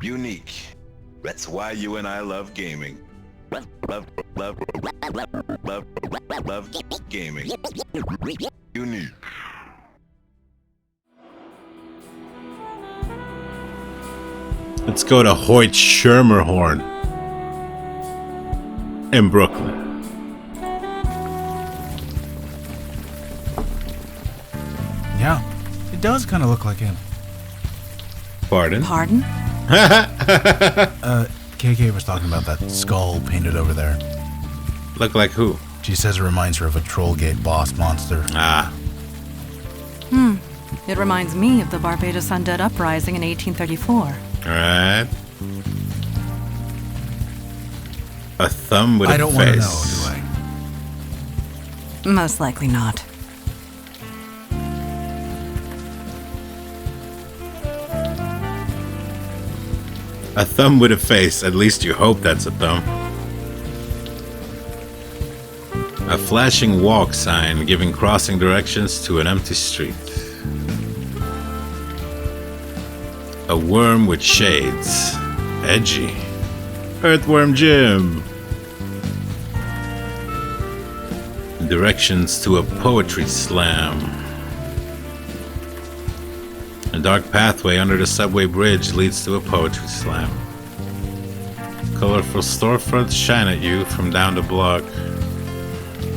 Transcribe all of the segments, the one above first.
Unique. That's why you and I love gaming. Love gaming. Unique. Let's go to Hoyt Schermerhorn in Brooklyn. Yeah, it does kind of look like him. Pardon? Pardon? KK was talking about that skull painted over there. Look like who? She says it reminds her of a Trollgate boss monster. Ah. It reminds me of the Barbados Undead Uprising in 1834. Alright. A thumb with a face. I don't want to know, do I? Most likely not. A thumb with a face. At least you hope that's a thumb. A flashing walk sign giving crossing directions to an empty street. A worm with shades. Edgy. Earthworm Jim. Directions to a poetry slam. A dark pathway under the subway bridge leads to a poetry slam. Colorful storefronts shine at you from down the block.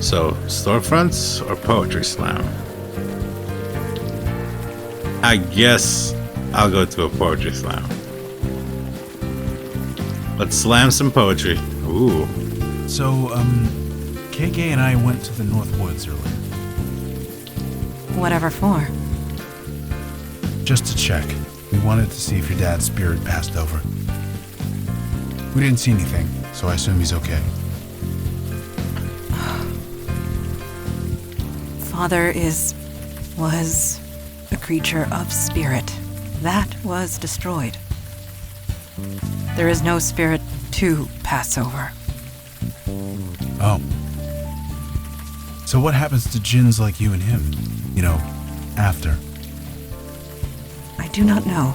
So, storefronts or poetry slam? I guess I'll go to a poetry slam. Let's slam some poetry. Ooh. So, KK and I went to the North Woods earlier. Whatever for. Just to check. We wanted to see if your dad's spirit passed over. We didn't see anything, so I assume he's okay. Father was a creature of spirit. That was destroyed. There is no spirit to pass over. Oh. So what happens to djinns like you and him? You know, after? I do not know.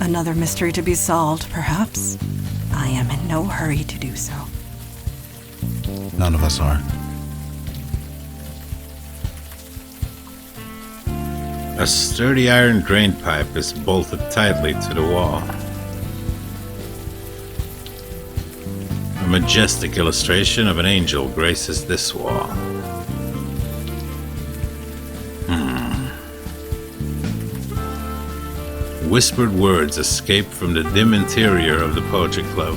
Another mystery to be solved, perhaps. I am in no hurry to do so. None of us are. A sturdy iron drain pipe is bolted tightly to the wall. A majestic illustration of an angel graces this wall. Whispered words escape from the dim interior of the poetry club.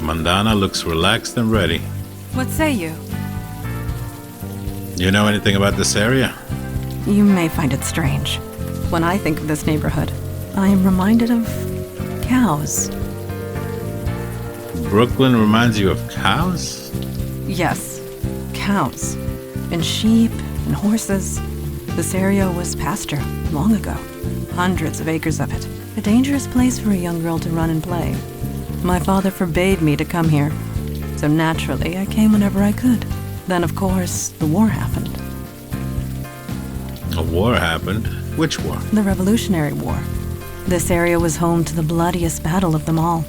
Mandana looks relaxed and ready. What say you? You know anything about this area? You may find it strange. When I think of this neighborhood, I am reminded of cows. Brooklyn reminds you of cows? Yes, cows. And sheep and horses. This area was pasture long ago. Hundreds of acres of it. A dangerous place for a young girl to run and play. My father forbade me to come here. So naturally, I came whenever I could. Then, of course, the war happened. A war happened? Which war? The Revolutionary War. This area was home to the bloodiest battle of them all.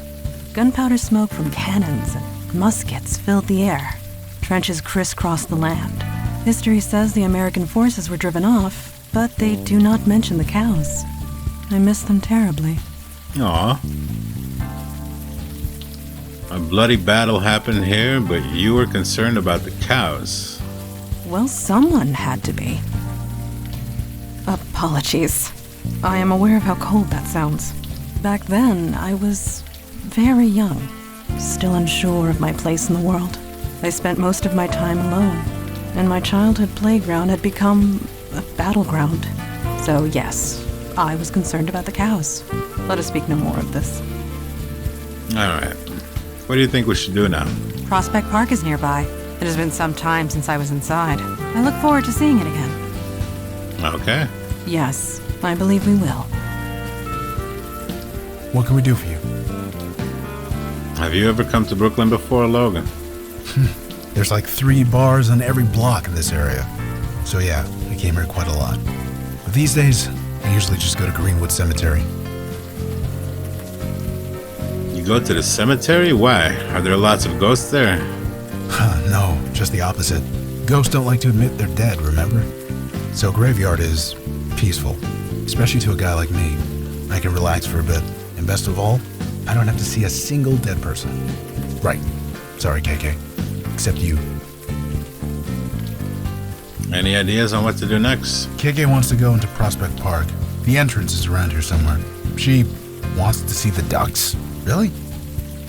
Gunpowder smoke from cannons and muskets filled the air. Trenches crisscrossed the land. History says the American forces were driven off, but they do not mention the cows. I miss them terribly. Aw. A bloody battle happened here, but you were concerned about the cows. Well, someone had to be. Apologies. I am aware of how cold that sounds. Back then, I was very young, still unsure of my place in the world. I spent most of my time alone, and my childhood playground had become a battleground. So yes, I was concerned about the cows. Let us speak no more of this. Alright. What do you think we should do now? Prospect Park is nearby. It has been some time since I was inside. I look forward to seeing it again. Okay. Yes, I believe we will. What can we do for you? Have you ever come to Brooklyn before, Logan? There's like 3 bars on every block in this area. So yeah, I came here quite a lot. But these days, I usually just go to Greenwood Cemetery. You go to the cemetery? Why? Are there lots of ghosts there? No, just the opposite. Ghosts don't like to admit they're dead, remember? So graveyard is peaceful, especially to a guy like me. I can relax for a bit, and best of all, I don't have to see a single dead person. Right. Sorry, KK. Except you. Any ideas on what to do next? KK wants to go into Prospect Park. The entrance is around here somewhere. She wants to see the ducks. Really?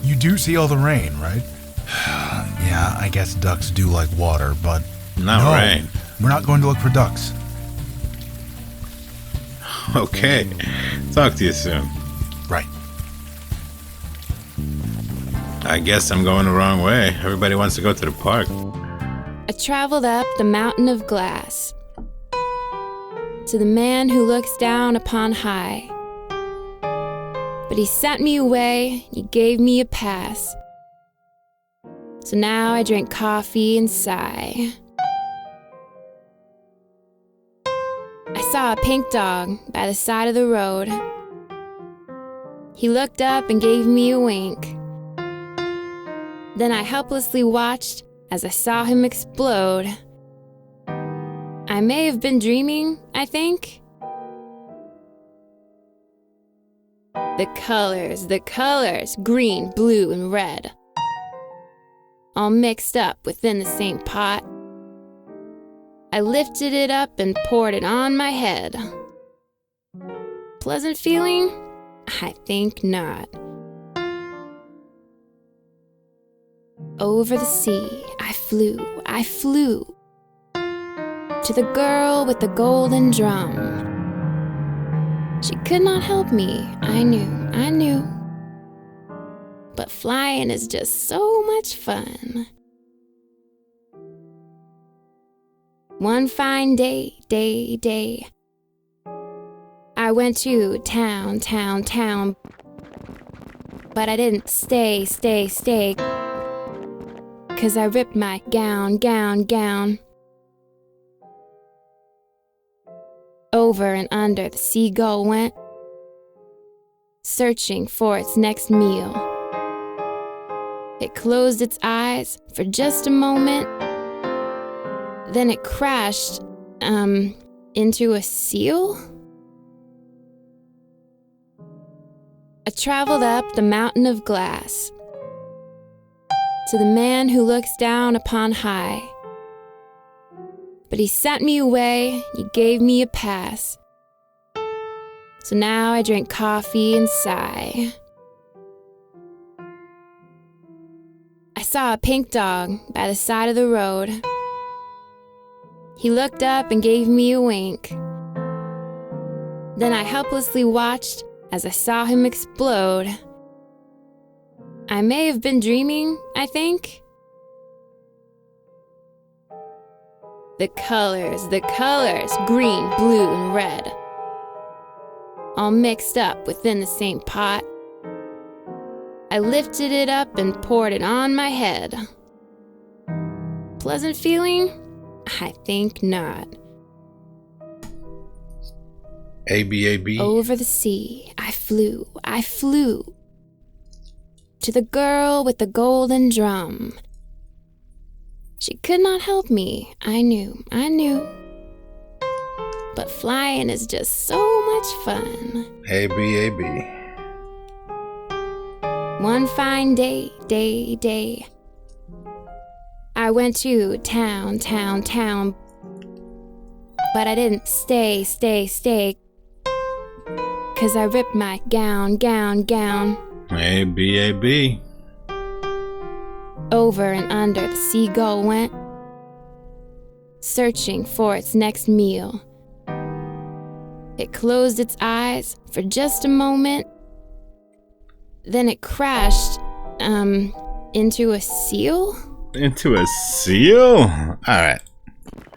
You do see all the rain, right? Yeah, I guess ducks do like water, but... Not rain. We're not going to look for ducks. Okay. Talk to you soon. Right. I guess I'm going the wrong way. Everybody wants to go to the park. I traveled up the mountain of glass to the man who looks down upon high. But he sent me away, he gave me a pass. So now I drink coffee and sigh. I saw a pink dog by the side of the road. He looked up and gave me a wink. Then I helplessly watched as I saw him explode. I may have been dreaming, I think. The colors, green, blue, and red, all mixed up within the same pot. I lifted it up and poured it on my head. Pleasant feeling? I think not. Over the sea, I flew to the girl with the golden drum. She could not help me, I knew. But flying is just so much fun. One fine day, I went to town, but I didn't stay, 'cause I ripped my gown. Over and under the seagull went, searching for its next meal. It closed its eyes for just a moment, then it crashed, into a seal? I traveled up the mountain of glass to the man who looks down upon high. But he sent me away, he gave me a pass. So now I drink coffee and sigh. I saw a pink dog by the side of the road. He looked up and gave me a wink. Then I helplessly watched as I saw him explode. I may have been dreaming, I think. The colors, green, blue, and red, all mixed up within the same pot. I lifted it up and poured it on my head. Pleasant feeling? I think not. A-B. Over the sea, I flew to the girl with the golden drum. She could not help me, I knew. But flying is just so much fun. A-B. One fine day, I went to town, but I didn't stay, 'cause I ripped my gown. A-B. Over and under the seagull went, searching for its next meal. It closed its eyes for just a moment, then it crashed, into a seal? Into a seal? Alright.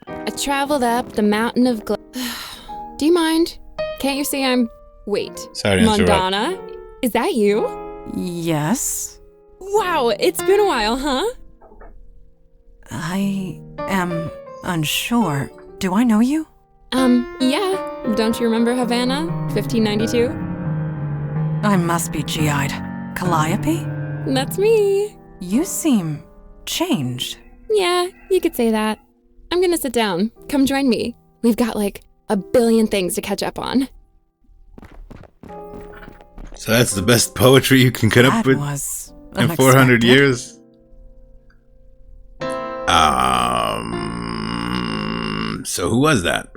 I traveled up the mountain of Do you mind? Can't you see I'm... Wait. Sorry to interrupt. Mondana? Is that you? Yes? Wow, it's been a while, huh? I am unsure. Do I know you? Yeah. Don't you remember Havana, 1592? I must be GI'd. Calliope? That's me. You seem changed. Yeah, you could say that. I'm gonna sit down. Come join me. We've got like a billion things to catch up on. So that's the best poetry you can come up That with was in 400 unexpected. years? So who was that?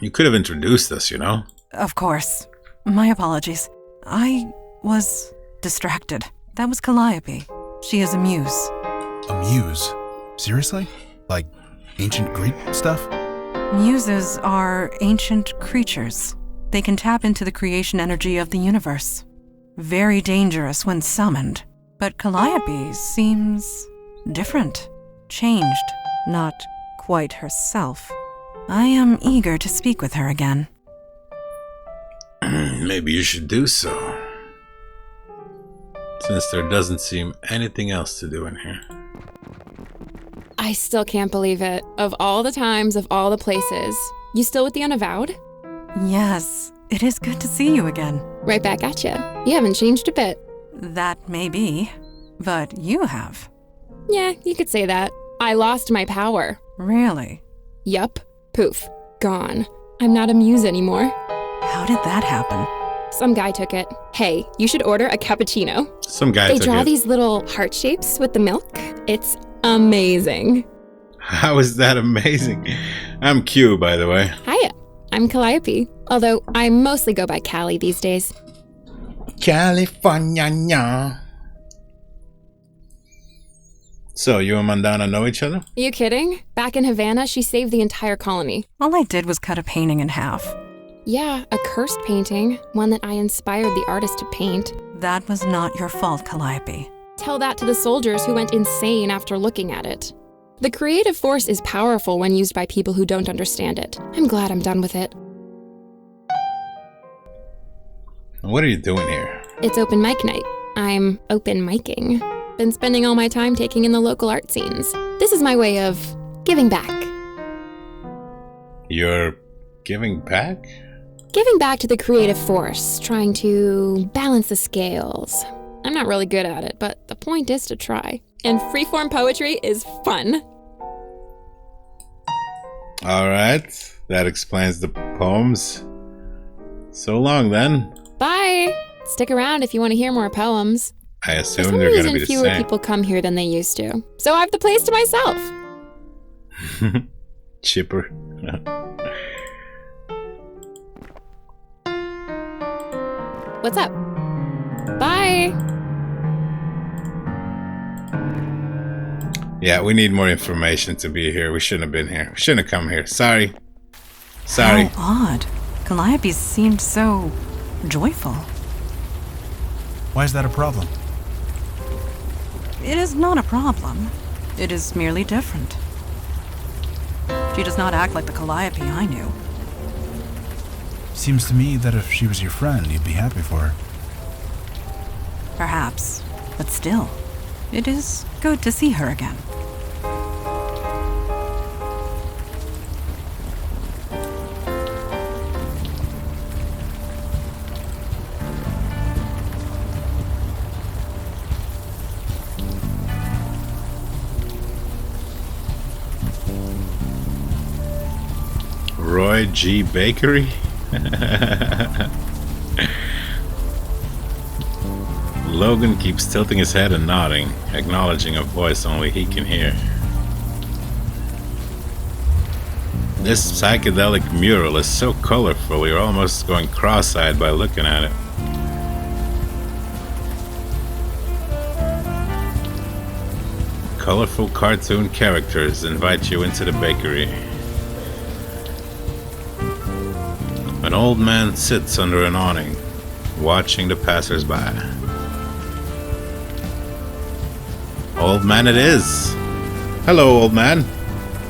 You could have introduced us, you know? Of course. My apologies. I was distracted. That was Calliope. She is a muse. A muse? Seriously? Like ancient Greek stuff? Muses are ancient creatures. They can tap into the creation energy of the universe. Very dangerous when summoned. But Calliope seems different. Changed. Not quite herself. I am eager to speak with her again. Maybe you should do so. Since there doesn't seem anything else to do in here. I still can't believe it. Of all the times, of all the places. You still with the Unavowed? Yes, it is good to see you again. Right back at you. You haven't changed a bit. That may be, but you have. Yeah, you could say that. I lost my power. Really? Yup. Poof. Gone. I'm not a muse anymore. How did that happen? Some guy took it. Hey, you should order a cappuccino. Some guy They took draw it. these little heart shapes with the milk. It's amazing. How is that amazing? I'm Q, by the way. Hiya. I'm Calliope. Although I mostly go by Callie these days. California. So, you and Mandana know each other? You kidding? Back in Havana, she saved the entire colony. All I did was cut a painting in half. Yeah, a cursed painting. One that I inspired the artist to paint. That was not your fault, Calliope. Tell that to the soldiers who went insane after looking at it. The creative force is powerful when used by people who don't understand it. I'm glad I'm done with it. What are you doing here? It's open mic night. I'm open micing. Been spending all my time taking in the local art scenes. This is my way of giving back. You're giving back? Giving back to the creative force, trying to balance the scales. I'm not really good at it, but the point is to try. And freeform poetry is fun. Alright, that explains the poems. So long then. Bye! Stick around if you want to hear more poems. I For assume some they're gonna reason, be the fewer same. people come here than they used to. So I have the place to myself. Chipper. What's up? Bye! Yeah, we need more information to be here. We shouldn't have been here. We shouldn't have come here. Sorry. Sorry. How odd. Calliope seemed so joyful. Why is that a problem? It is not a problem. It is merely different. She does not act like the Calliope I knew. Seems to me that if she was your friend, you'd be happy for her. Perhaps. But still, it is good to see her again. Roy G. Bakery? Logan keeps tilting his head and nodding, acknowledging a voice only he can hear. This psychedelic mural is so colorful you're almost going cross-eyed by looking at it. Colorful cartoon characters invite you into the bakery. An old man sits under an awning, watching the passers-by. Old man it is. Hello, old man.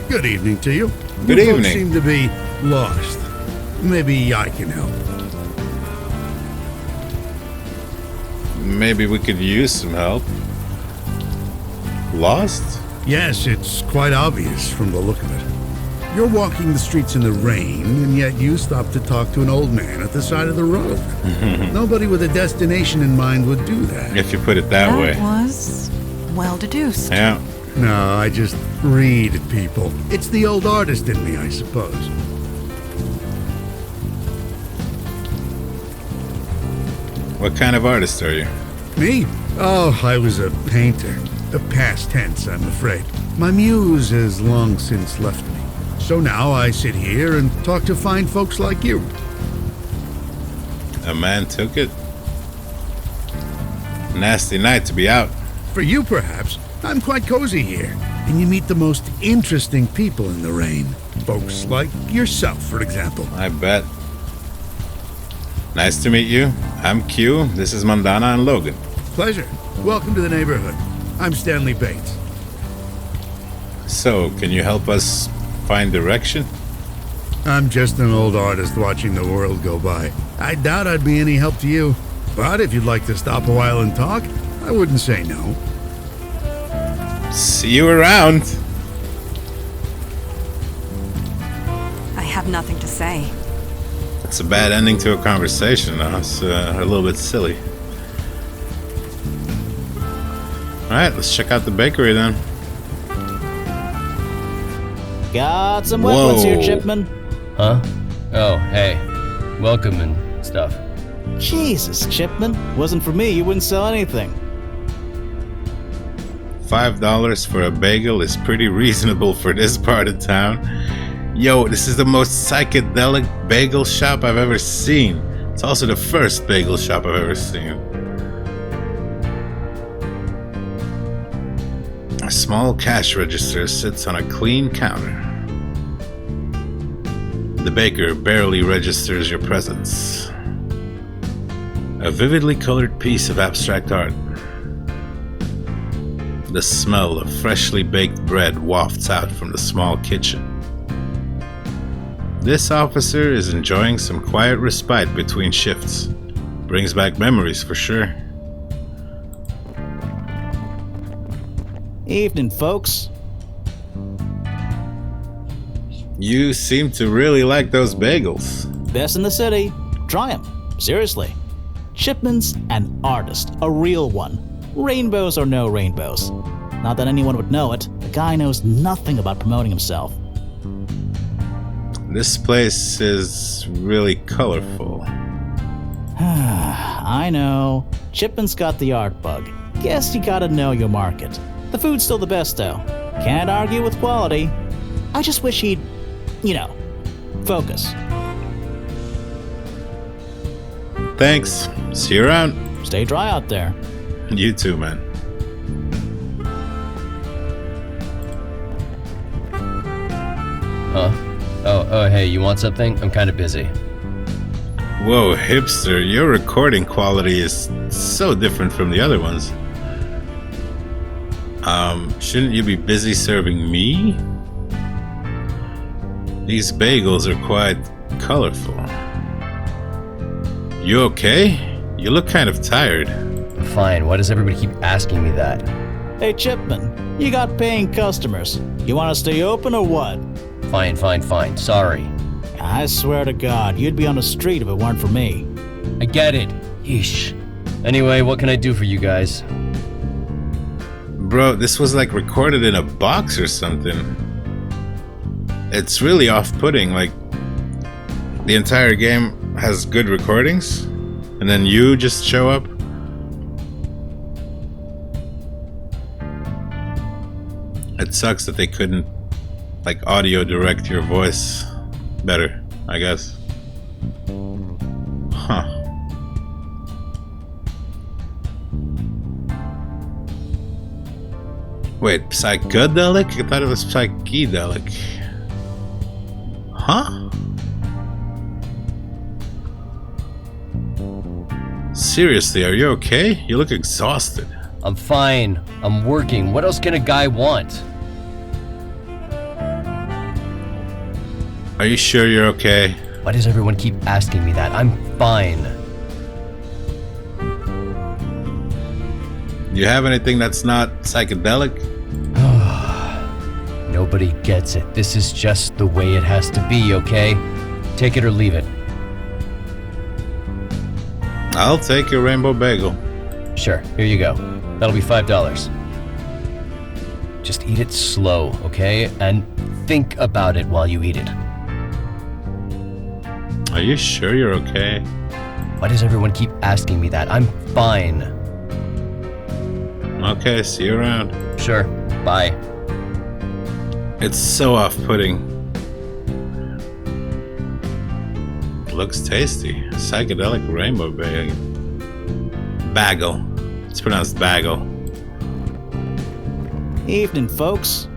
Good evening to you. Good You folks evening. seem to be lost. Maybe I can help. Maybe we could use some help. lost? Yes, it's quite obvious from the look of it. You're walking the streets in the rain, and yet you stop to talk to an old man at the side of the road. Nobody with a destination in mind would do that. If you put it that way. was well deduced. Yeah. No, I just read people. It's the old artist in me, I suppose. What kind of artist are you? Me? Oh, I was a painter. The past tense, I'm afraid. My muse has long since left me. So now I sit here and talk to fine folks like you. A man took it? Nasty night to be out. For you, perhaps. I'm quite cozy here. And you meet the most interesting people in the rain. Folks like yourself, for example. I bet. Nice to meet you. I'm Q. This is Mandana and Logan. Pleasure. Welcome to the neighborhood. I'm Stanley Bates. So, can you help us find direction? I'm just an old artist watching the world go by. I doubt I'd be any help to you. But if you'd like to stop a while and talk, I wouldn't say no. See you around. I have nothing to say. It's a bad ending to a conversation, though. It's a little bit silly. Alright, let's check out the bakery then. Got some wet ones here, Chipman. Huh? Oh, hey. Welcome and stuff. Jesus, Chipman. Wasn't for me, you wouldn't sell anything. $5 for a bagel is pretty reasonable for this part of town. Yo, this is the most psychedelic bagel shop I've ever seen. It's also the first bagel shop I've ever seen. A small cash register sits on a clean counter. The baker barely registers your presence. A vividly colored piece of abstract art. The smell of freshly baked bread wafts out from the small kitchen. This officer is enjoying some quiet respite between shifts. Brings back memories for sure. Evening, folks. You seem to really like those bagels. Best in the city. Try 'em. Seriously. Chipman's an artist. A real one. Rainbows or no rainbows. Not that anyone would know it. The guy knows nothing about promoting himself. This place is really colorful. I know. Chipman's got the art bug. Guess you gotta know your market. The food's still the best, though. Can't argue with quality. I just wish he'd, focus. Thanks. See you around. Stay dry out there. You too, man. Huh? Oh, hey, you want something? I'm kind of busy. Whoa, hipster, your recording quality is so different from the other ones. Shouldn't you be busy serving me? These bagels are quite colorful. You okay? You look kind of tired. Fine, why does everybody keep asking me that? Hey, Chipman, you got paying customers. You want to stay open or what? Fine, sorry. I swear to God, you'd be on the street if it weren't for me. I get it. Yeesh. Anyway, what can I do for you guys? Bro, this was like recorded in a box or something. It's really off-putting, like the entire game has good recordings and then you just show up. It sucks that they couldn't audio direct your voice better, I guess. Huh. Wait, psychedelic? I thought it was psychedelic. Huh? Seriously, are you okay? You look exhausted. I'm fine. I'm working. What else can a guy want? Are you sure you're okay? Why does everyone keep asking me that? I'm fine. Do you have anything that's not psychedelic? Nobody gets it. This is just the way it has to be, okay? Take it or leave it. I'll take your rainbow bagel. Sure, here you go. That'll be $5. Just eat it slow, okay? And think about it while you eat it. Are you sure you're okay? Why does everyone keep asking me that? I'm fine. Okay, see you around. Sure, bye. It's so off-putting. Looks tasty. Psychedelic rainbow bagel. Bagel. It's pronounced bagel. Evening, folks.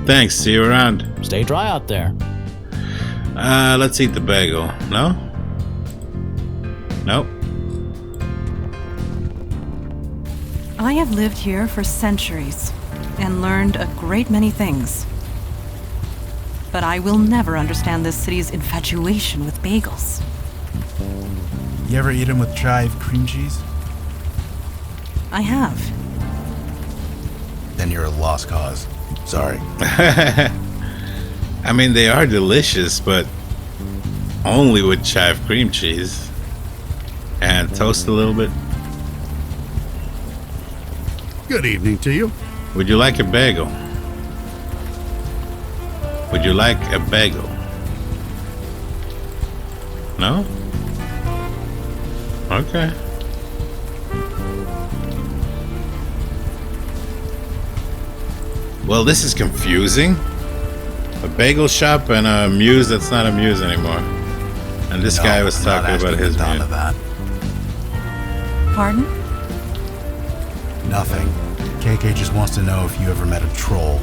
Thanks, see you around. Stay dry out there. Let's eat the bagel. No? Nope. I have lived here for centuries and learned a great many things. But I will never understand this city's infatuation with bagels. You ever eat them with chive cream cheese? I have. Then you're a lost cause. Sorry. I mean, they are delicious, but only with chive cream cheese. And toast a little bit. Good evening to you. Would you like a bagel? Would you like a bagel? No? Okay. Well, this is confusing. A bagel shop and a muse that's not a muse anymore. And this guy was I'm not talking about asking his you down to muse. that. Pardon? Nothing. KK just wants to know if you ever met a troll.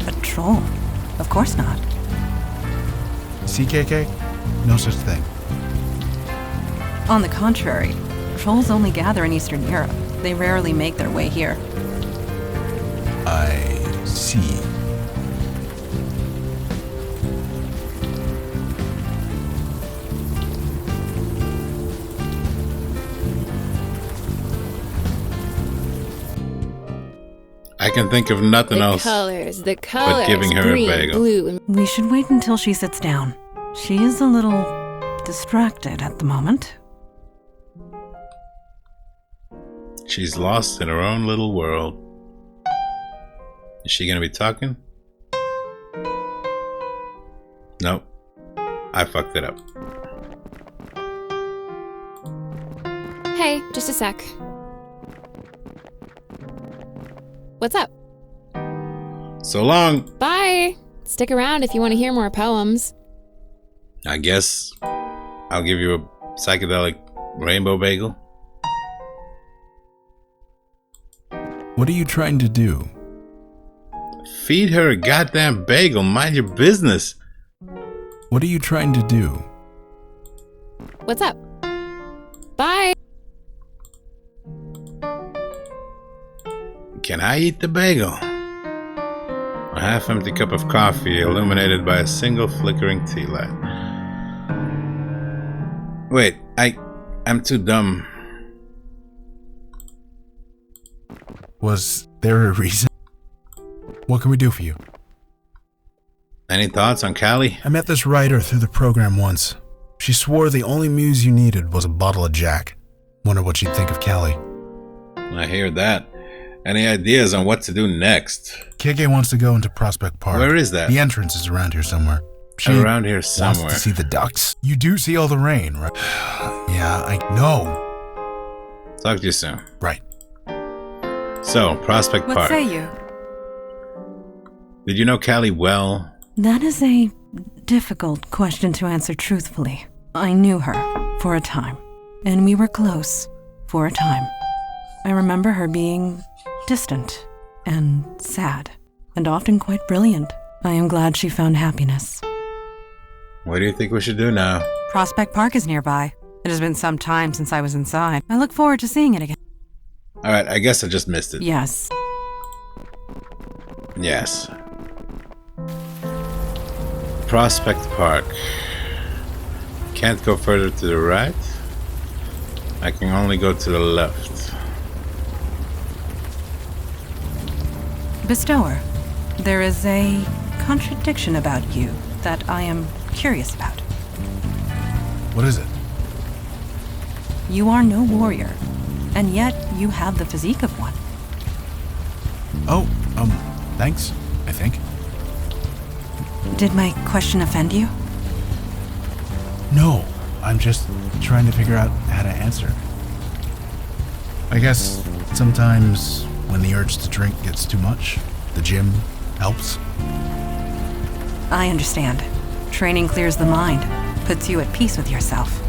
A troll? Of course not. See, KK? No such thing. On the contrary, trolls only gather in Eastern Europe. They rarely make their way here. I see. I can think of nothing else. The colors. giving her a green, bagel. blue, and We should wait until she sits down. She is a little distracted at the moment. She's lost in her own little world. Is she gonna be talking? Nope. I fucked it up. Hey, just a sec. What's up? So long. Bye! Stick around if you want to hear more poems. I guess I'll give you a psychedelic rainbow bagel. What are you trying to do? Feed her a goddamn bagel. Mind your business. What are you trying to do? What's up? Bye! Can I eat the bagel? A half-empty cup of coffee illuminated by a single flickering tea light. Wait, I'm too dumb. Was there a reason? What can we do for you? Any thoughts on Callie? I met this writer through the program once. She swore the only muse you needed was a bottle of Jack. Wonder what she'd think of Callie. I hear that. Any ideas on what to do next? KK wants to go into Prospect Park. Where is that? The entrance is around here somewhere. She Around here wants somewhere. to see the ducks. You do see all the rain, right? Yeah, I know. Talk to you soon. Right. So, Prospect What Park. say you? Did you know Callie well? That is a difficult question to answer truthfully. I knew her for a time, and we were close for a time. I remember her being distant and sad, and often quite brilliant. I am glad she found happiness. What do you think we should do now? Prospect Park is nearby. It has been some time since I was inside. I look forward to seeing it again. Alright, I guess I just missed it. Yes. Yes. Prospect Park. Can't go further to the right. I can only go to the left. Bestower, there is a contradiction about you that I am curious about. What is it? You are no warrior, and yet you have the physique of one. Oh, thanks, I think. Did my question offend you? No, I'm just trying to figure out how to answer. I guess sometimes when the urge to drink gets too much, the gym helps. I understand. Training clears the mind, puts you at peace with yourself.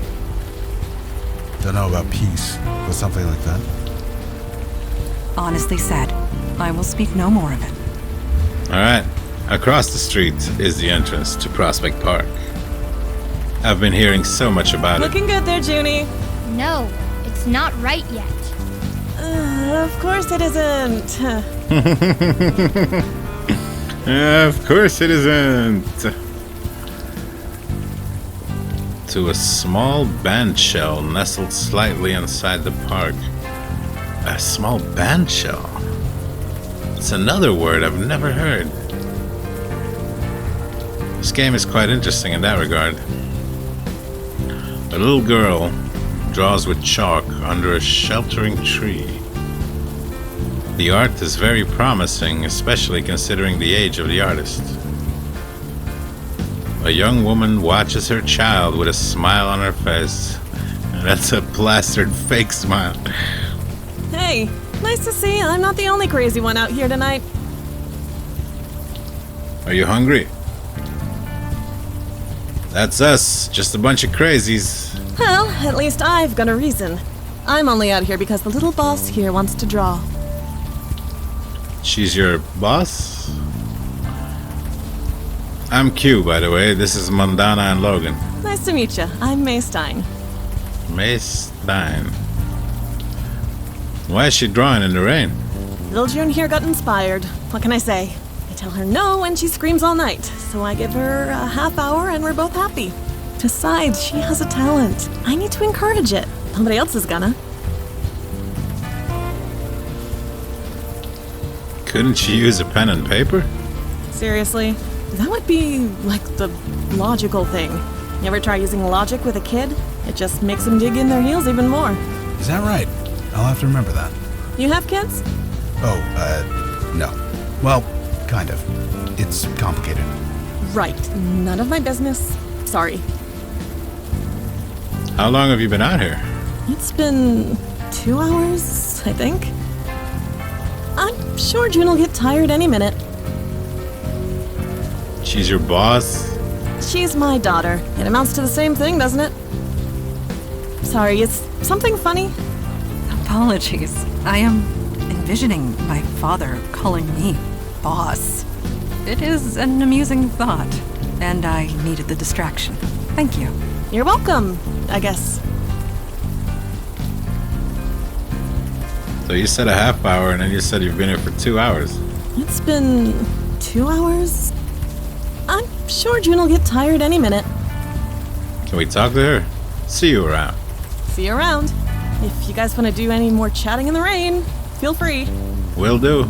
Don't know about peace, but something like that. Honestly said, I will speak no more of it. Alright, across the street is the entrance to Prospect Park. I've been hearing so much about it. Looking good there, Junie. No, it's not right yet. Of course it isn't. Of course it isn't. To a small band shell nestled slightly inside the park. A small band shell? It's another word I've never heard. This game is quite interesting in that regard. A little girl draws with chalk under a sheltering tree. The art is very promising, especially considering the age of the artist. A young woman watches her child with a smile on her face. That's a plastered fake smile. Hey, nice to see I'm not the only crazy one out here tonight. Are you hungry? That's us, just a bunch of crazies. Well, at least I've got a reason. I'm only out here because the little boss here wants to draw. She's your boss? I'm Q, by the way. This is Mandana and Logan. Nice to meet you. I'm May Stein. May Stein. Why is she drawing in the rain? Little June here got inspired. What can I say? I tell her no and she screams all night. So I give her a half hour and we're both happy. Besides, she has a talent. I need to encourage it. Nobody else is gonna. Couldn't she use a pen and paper? Seriously? That would be, like, the logical thing. You ever try using logic with a kid? It just makes them dig in their heels even more. Is that right? I'll have to remember that. You have kids? Oh, no. Well, kind of. It's complicated. Right. None of my business. Sorry. How long have you been out here? It's been 2 hours, I think. I'm sure June will get tired any minute. She's your boss? She's my daughter. It amounts to the same thing, doesn't it? Sorry, is something funny? Apologies. I am envisioning my father calling me boss. It is an amusing thought, and I needed the distraction. Thank you. You're welcome, I guess. So you said a half hour, and then you said you've been here for 2 hours. It's been 2 hours? I'm sure June will get tired any minute. Can we talk to her? See you around. See you around. If you guys want to do any more chatting in the rain, feel free. Will do.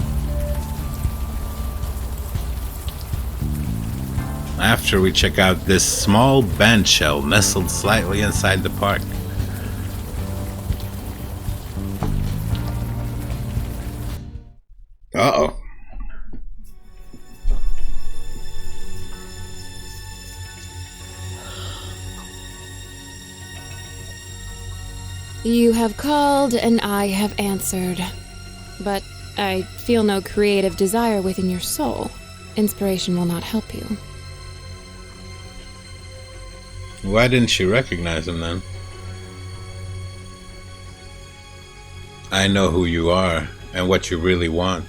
After we check out this small band shell nestled slightly inside the park. Uh-oh. You have called and I have answered. But I feel no creative desire within your soul. Inspiration will not help you. Why didn't she recognize him then? I know who you are and what you really want.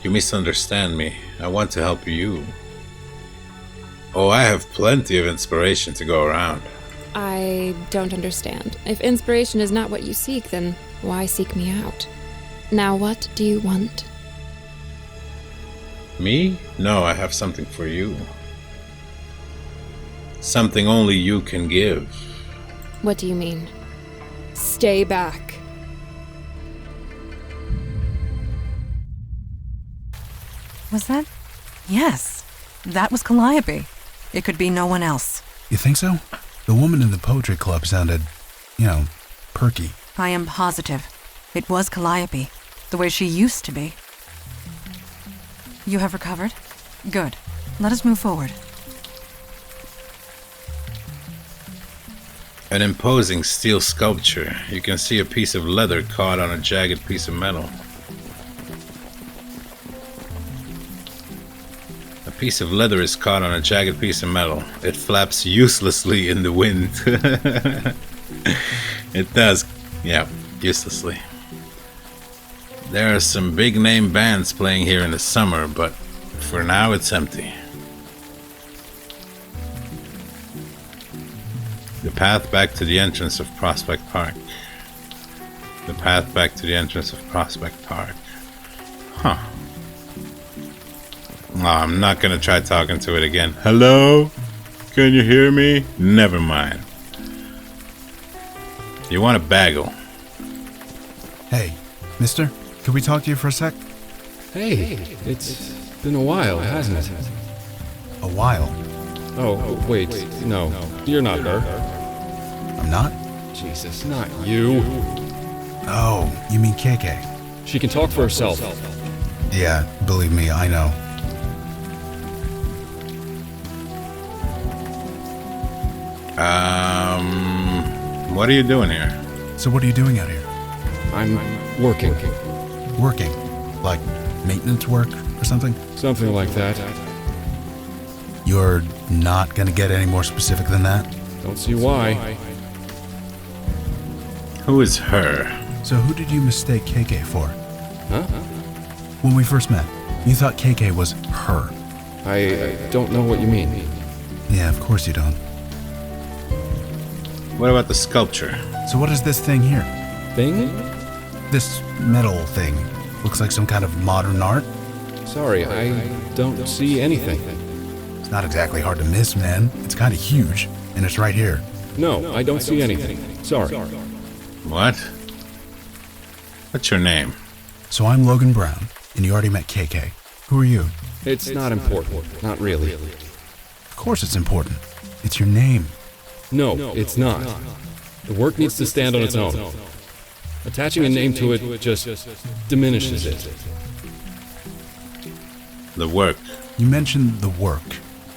You misunderstand me. I want to help you. Oh, I have plenty of inspiration to go around. I don't understand. If inspiration is not what you seek, then why seek me out? Now what do you want? Me? No, I have something for you. Something only you can give. What do you mean? Stay back. Was that? Yes. That was Calliope. It could be no one else. You think so? The woman in the poetry club sounded, perky. I am positive. It was Calliope. The way she used to be. You have recovered? Good. Let us move forward. An imposing steel sculpture. You can see a piece of leather caught on a jagged piece of metal. A piece of leather is caught on a jagged piece of metal. It flaps uselessly in the wind. It does. Yeah, uselessly. There are some big name bands playing here in the summer, but for now it's empty. The path back to the entrance of Prospect Park. The path back to the entrance of Prospect Park. Huh. Oh, I'm not gonna try talking to it again. Hello? Can you hear me? Never mind. You want a bagel? Hey, mister, could we talk to you for a sec? Hey, it's been a while, hasn't it? A while? Oh, wait, no, you're not her. I'm not? Jesus, not you. Oh, you mean KK? She can talk for herself. Yeah, believe me, I know. What are you doing here? So what are you doing out here? I'm working. Working? Like maintenance work or something? Something like that. You're not gonna get any more specific than that? Don't see why. Who is her? So who did you mistake KK for? Huh? When we first met, you thought KK was her. I don't know what you mean. Yeah, of course you don't. What about the sculpture? So what is this thing here? Thing? This metal thing. Looks like some kind of modern art. Sorry, I don't see anything. It's not exactly hard to miss, man. It's kind of huge, and it's right here. No, I don't see anything. Sorry. What? What's your name? So I'm Logan Brown, and you already met KK. Who are you? It's not important. Not really. Of course it's important. It's your name. No, it's not. The work needs to stand on its own. Attaching a name to it just diminishes it. The work. You mentioned the work.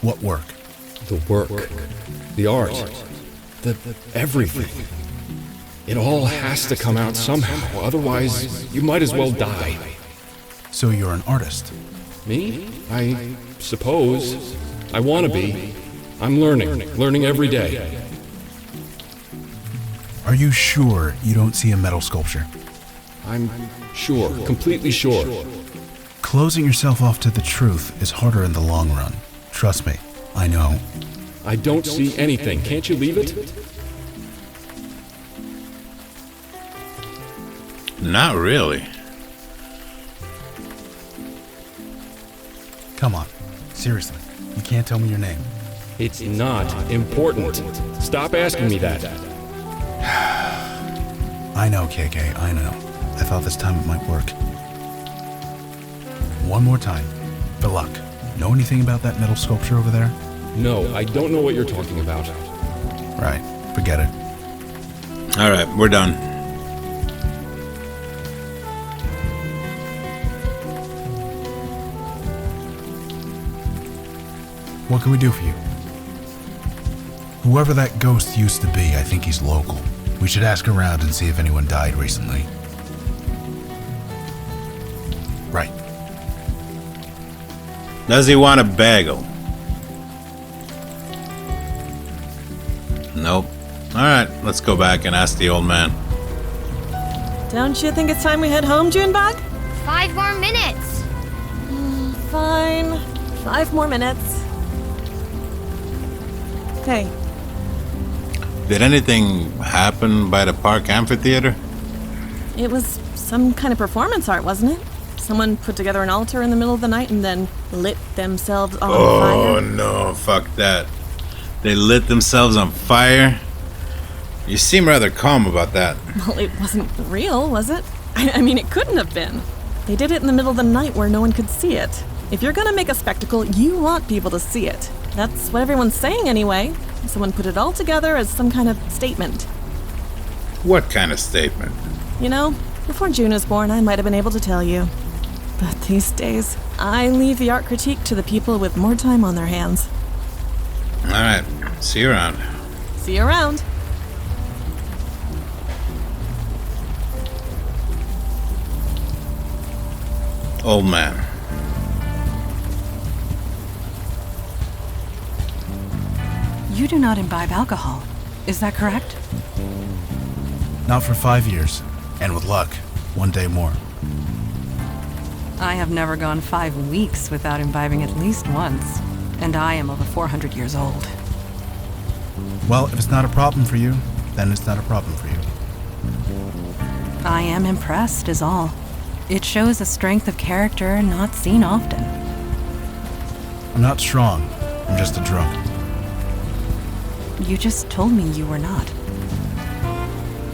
What work? The work. The art. The everything. It all has to come out somehow, otherwise you might as well die. So you're an artist? Me? I suppose. I want to be. I'm learning every day. Are you sure you don't see a metal sculpture? I'm sure, completely sure. Closing yourself off to the truth is harder in the long run. Trust me, I know. I don't see anything. Can't you leave it? Not really. Come on, seriously, you can't tell me your name. It's not important. Stop asking me that. I know, KK, I know. I thought this time it might work. One more time, for luck. Know anything about that metal sculpture over there? No, I don't know what you're talking about. Right, forget it. Alright, we're done. What can we do for you? Whoever that ghost used to be, I think he's local. We should ask around and see if anyone died recently. Right. Does he want a bagel? Nope. Alright, let's go back and ask the old man. Don't you think it's time we head home, Junebug? 5 more minutes. Fine. 5 more minutes. Hey, Did anything happen by the park amphitheater? it was some kind of performance art, wasn't it? Someone put together an altar in the middle of the night and then lit themselves on Oh fire. no, fuck that. They lit themselves on fire? You seem rather calm about that. Well, it wasn't real, was it? I mean, it couldn't have been. They did it in the middle of the night where no one could see it. If you're gonna make a spectacle, you want people to see it. That's what everyone's saying anyway. Someone put it all together as some kind of statement. What kind of statement? You know, before June was born, I might have been able to tell you. But these days, I leave the art critique to the people with more time on their hands. Alright, see you around. See you around. Old man. You do not imbibe alcohol. Is that correct? Not for 5 years. And with luck, 1 day more. I have never gone 5 weeks without imbibing at least once. And I am over 400 years old. Well, if it's not a problem for you, then it's not a problem for you. I am impressed, is all. It shows a strength of character not seen often. I'm not strong. I'm just a drunk. You just told me you were not.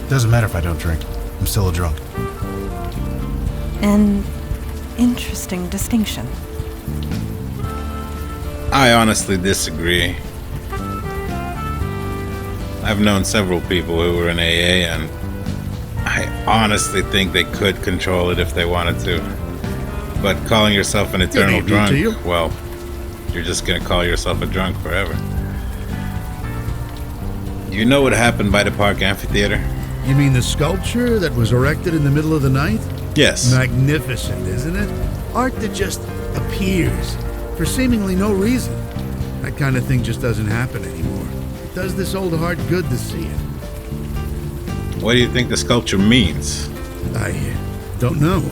Doesn't matter if I don't drink. I'm still a drunk. An interesting distinction. I honestly disagree. I've known several people who were in AA, and I honestly think they could control it if they wanted to. But calling yourself an eternal drunk, well, you're just gonna call yourself a drunk forever. You know what happened by the park amphitheater? You mean the sculpture that was erected in the middle of the night? Yes. Magnificent, isn't it? Art that just appears for seemingly no reason. That kind of thing just doesn't happen anymore. It does this old heart good to see it. What do you think the sculpture means? I don't know.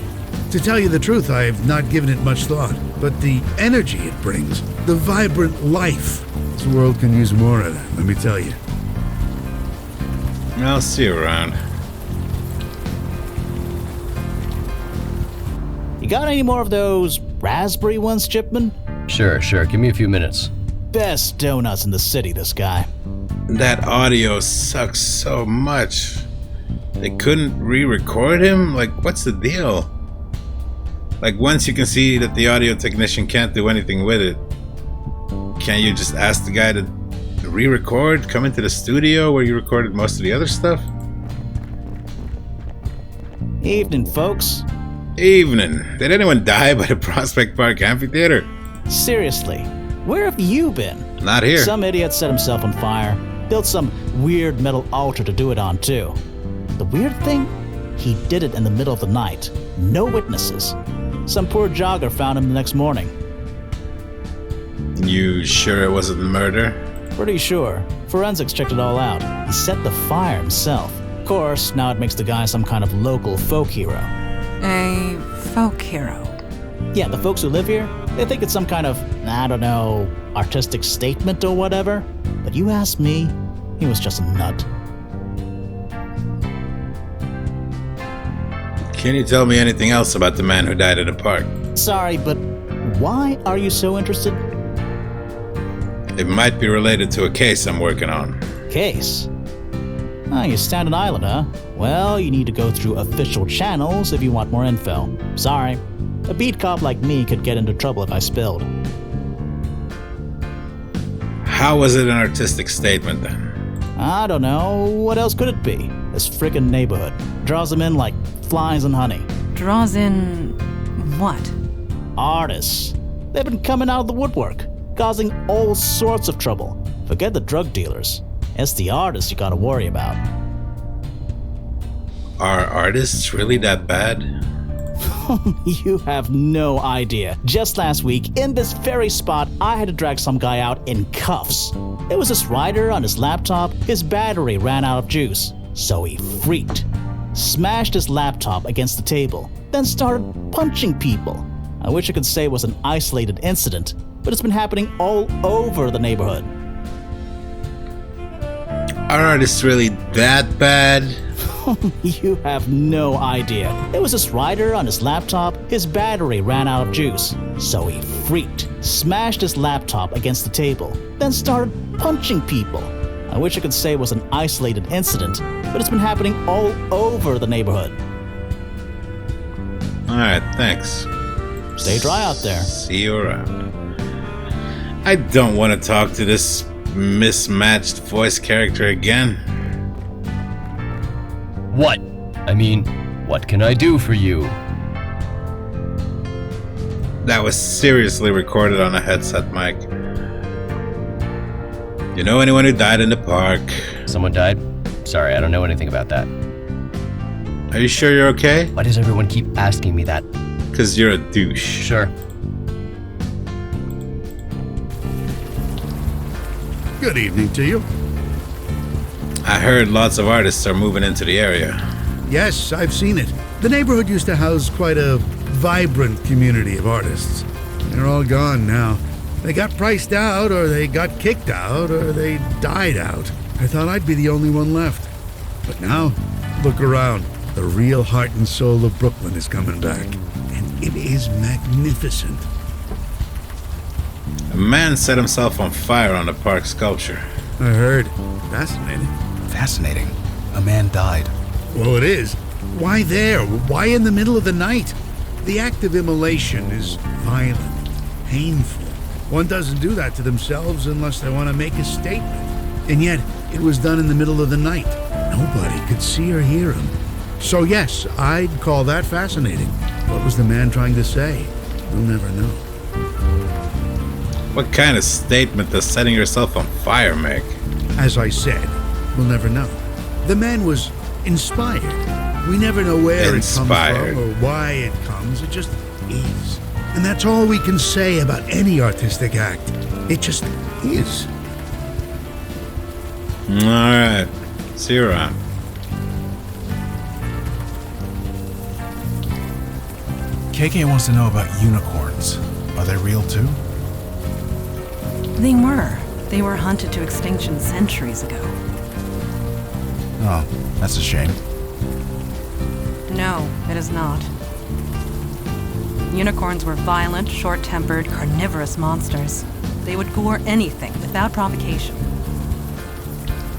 To tell you the truth, I have not given it much thought. But the energy it brings, the vibrant life, this world can use more of that, let me tell you. I'll see you around. You got any more of those raspberry ones, Chipman? Sure. Give me a few minutes. Best donuts in the city, this guy. That audio sucks so much. They couldn't re-record him? Like, what's the deal? Like, once you can see that the audio technician can't do anything with it, can't you just ask the guy to re-record, come into the studio where you recorded most of the other stuff? Evening, folks. Evening. Did anyone die by the Prospect Park Amphitheater? Seriously, where have you been? Not here. Some idiot set himself on fire, built some weird metal altar to do it on, too. The weird thing? He did it in the middle of the night. No witnesses. Some poor jogger found him the next morning. You sure it wasn't murder? Pretty sure. Forensics checked it all out. He set the fire himself. Of course, now it makes the guy some kind of local folk hero. A folk hero? Yeah, the folks who live here, they think it's some kind of, I don't know, artistic statement or whatever. But you ask me, he was just a nut. Can you tell me anything else about the man who died at the park? Sorry, but why are you so interested? It might be related to a case I'm working on. Case? Ah, you Staten Island, huh? Well, you need to go through official channels if you want more info. Sorry. A beat cop like me could get into trouble if I spilled. How was it an artistic statement then? I don't know. What else could it be? This frickin' neighborhood. Draws them in like flies and honey. Draws in what? Artists. They've been coming out of the woodwork, causing all sorts of trouble. Forget the drug dealers. It's the artists you gotta worry about. Are artists really that bad? You have no idea. Just last week, in this very spot, I had to drag some guy out in cuffs. It was this writer on his laptop. His battery ran out of juice, so he freaked. Smashed his laptop against the table, then started punching people. I wish I could say it was an isolated incident, but it's been happening all over the neighborhood. Are artists really that bad? You have no idea. It was this writer on his laptop. His battery ran out of juice, so he freaked. Smashed his laptop against the table, then started punching people. I wish I could say it was an isolated incident, but it's been happening all over the neighborhood. Alright, thanks. Stay dry out there. See you around. I don't want to talk to this mismatched voice character again. What? I mean, what can I do for you? That was seriously recorded on a headset mic. You know anyone who died in the park? Someone died? Sorry, I don't know anything about that. Are you sure you're okay? Why does everyone keep asking me that? Because you're a douche. Sure. Good evening to you. I heard lots of artists are moving into the area. Yes, I've seen it. The neighborhood used to house quite a vibrant community of artists. They're all gone now. They got priced out, or they got kicked out, or they died out. I thought I'd be the only one left. But now, look around. The real heart and soul of Brooklyn is coming back. And it is magnificent. A man set himself on fire on the park sculpture. I heard. Fascinating. Fascinating. A man died. Well, it is. Why there? Why in the middle of the night? The act of immolation is violent, painful. One doesn't do that to themselves unless they want to make a statement. And yet, it was done in the middle of the night. Nobody could see or hear him. So yes, I'd call that fascinating. What was the man trying to say? We'll never know. What kind of statement does setting yourself on fire make? As I said, we'll never know. The man was inspired. We never know where it comes from or why it comes. It just is. And that's all we can say about any artistic act. It just is. Alright. See you around. KK wants to know about unicorns. Are they real too? They were. They were hunted to extinction centuries ago. Oh, that's a shame. No, it is not. Unicorns were violent, short-tempered, carnivorous monsters. They would gore anything without provocation.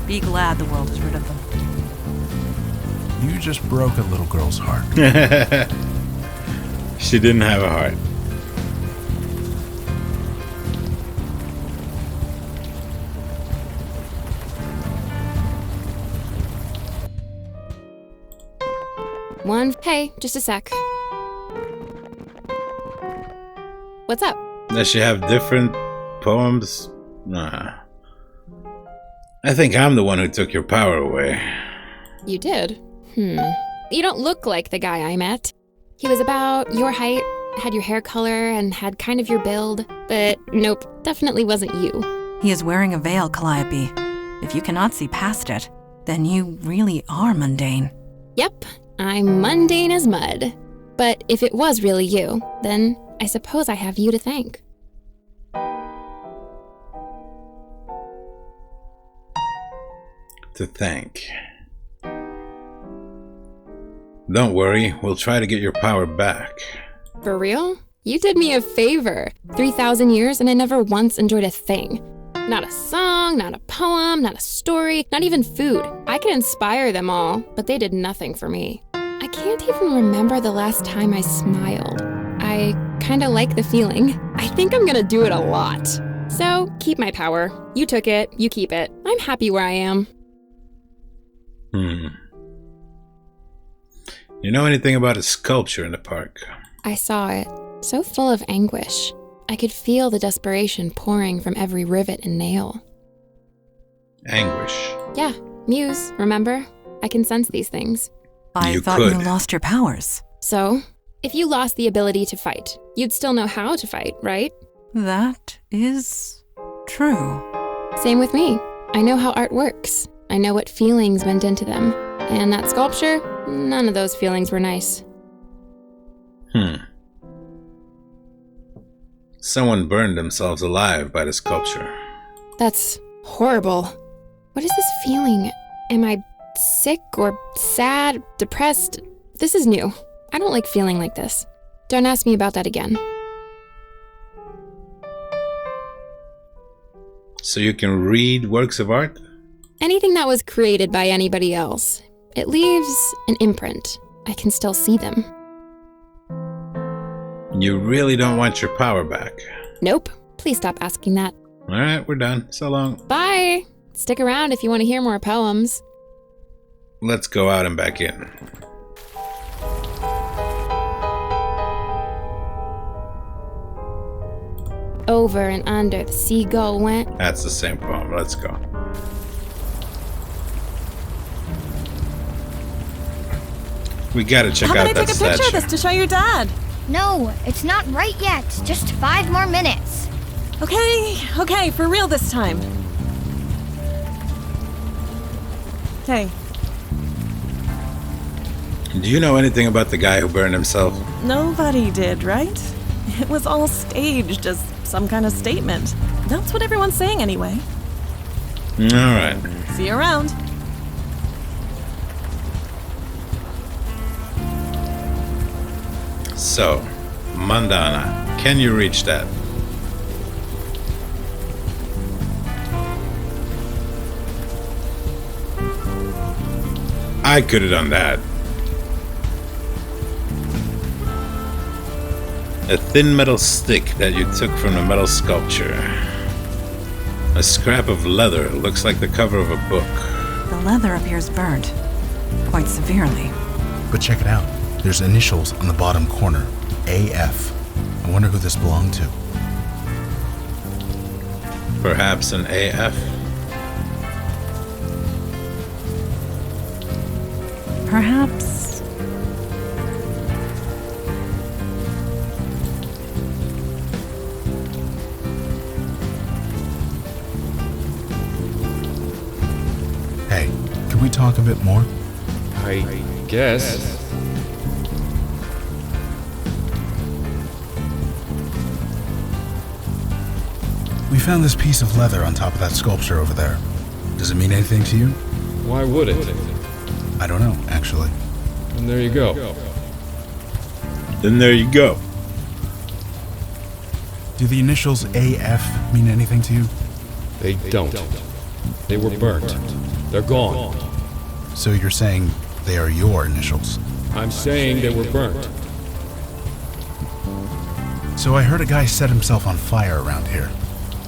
Be glad the world is rid of them. You just broke a little girl's heart. She didn't have a heart. Hey, just a sec. What's up? Does she have different poems? Nah. I think I'm the one who took your power away. You did? You don't look like the guy I met. He was about your height, had your hair color, and had kind of your build. But nope, definitely wasn't you. He is wearing a veil, Calliope. If you cannot see past it, then you really are mundane. Yep, I'm mundane as mud. But if it was really you, then I suppose I have you to thank. To thank. Don't worry, we'll try to get your power back. For real? You did me a favor. 3,000 years and I never once enjoyed a thing. Not a song, not a poem, not a story, not even food. I could inspire them all, but they did nothing for me. I can't even remember the last time I smiled. I kinda like the feeling. I think I'm gonna do it a lot. So, keep my power. You took it, you keep it. I'm happy where I am. You know anything about a sculpture in the park? I saw it, so full of anguish. I could feel the desperation pouring from every rivet and nail. Anguish? Yeah, Muse, remember? I can sense these things. I thought you lost your powers. So, if you lost the ability to fight, you'd still know how to fight, right? That is true. Same with me. I know how art works. I know what feelings went into them. And that sculpture, none of those feelings were nice. Someone burned themselves alive by the sculpture. That's horrible. What is this feeling? Am I sick or sad, depressed? This is new. I don't like feeling like this. Don't ask me about that again. So you can read works of art? Anything that was created by anybody else. It leaves an imprint. I can still see them. You really don't want your power back. Nope. Please stop asking that. Alright, we're done. So long. Bye! Stick around if you want to hear more poems. Let's go out and back in. Over and under the seagull went. That's the same poem. Let's go. We gotta check How out about I that take a picture of statue. this to show your dad? No, it's not right yet. Just 5 more minutes. Okay, for real this time. Okay, Do you know anything about the guy who burned himself? nobody did, right? It was all staged as some kind of statement. That's what everyone's saying anyway. Alright. See you around. So, Mandana, can you reach that? I could have done that. A thin metal stick that you took from the metal sculpture. A scrap of leather looks like the cover of a book. The leather appears burnt, quite severely. But check it out. There's initials on the bottom corner. AF. I wonder who this belonged to. Perhaps an AF? Perhaps. Hey, can we talk a bit more? I guess. We found this piece of leather on top of that sculpture over there. Does it mean anything to you? Why would it? I don't know, actually. And there you go. Then there you go. Do the initials AF mean anything to you? They don't. They were burnt. They're gone. So you're saying they are your initials? I'm saying they were burnt. So I heard a guy set himself on fire around here.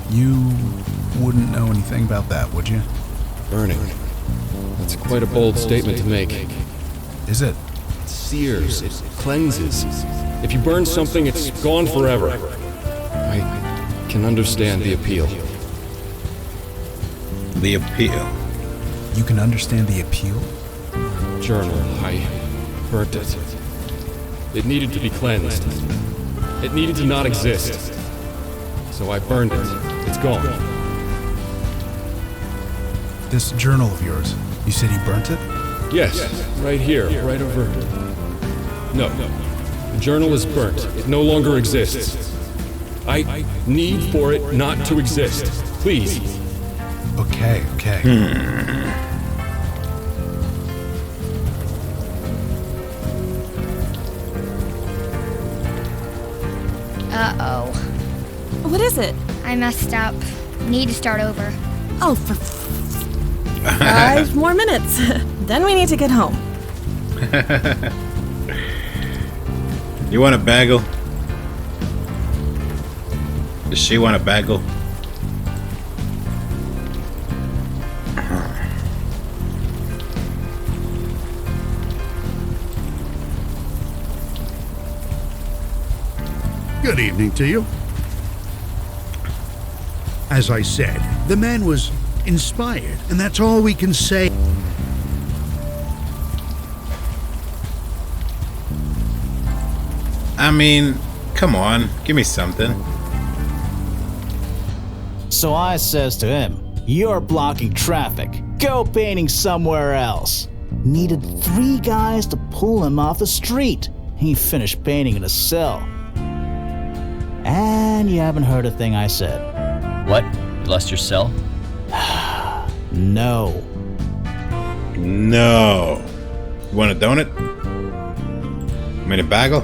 You wouldn't know anything about that, would you? Burning. That's quite a bold statement to make. Is it? It sears. It cleanses. If you burn something, it's gone forever. I can understand the appeal. The appeal. You can understand the appeal? Journal. I burnt it. It needed to be cleansed. It needed to not exist. So I burned it. It's gone. This journal of yours, you said you burnt it? Yes, right here, right over. No, the journal is burnt. It no longer exists. I need for it not to exist. Please. Okay. Uh-oh. What is it? I messed up. Need to start over. Oh, for 5 more minutes. Then we need to get home. You want a bagel? Does she want a bagel? Good evening to you. As I said, the man was inspired, and that's all we can say. I mean, come on, give me something. So I says to him, "You're blocking traffic. Go painting somewhere else." Needed 3 guys to pull him off the street. He finished painting in a cell. And you haven't heard a thing I said. What? You lost your cell? No. No. You want a donut? I mean a bagel?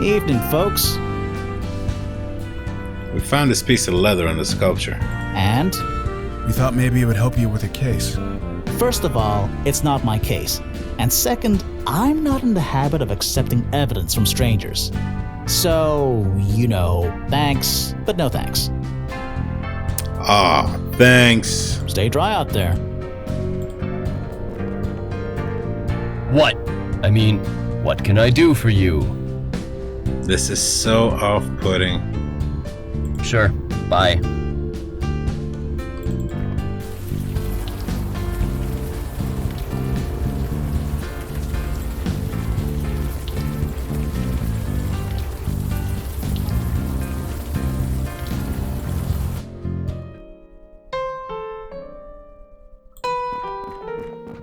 Evening, folks. We found this piece of leather on the sculpture. And? We thought maybe it would help you with a case. First of all, it's not my case. And second, I'm not in the habit of accepting evidence from strangers. So, thanks, but no thanks. Aw, thanks. Stay dry out there. What? I mean, what can I do for you? This is so off-putting. Sure, bye.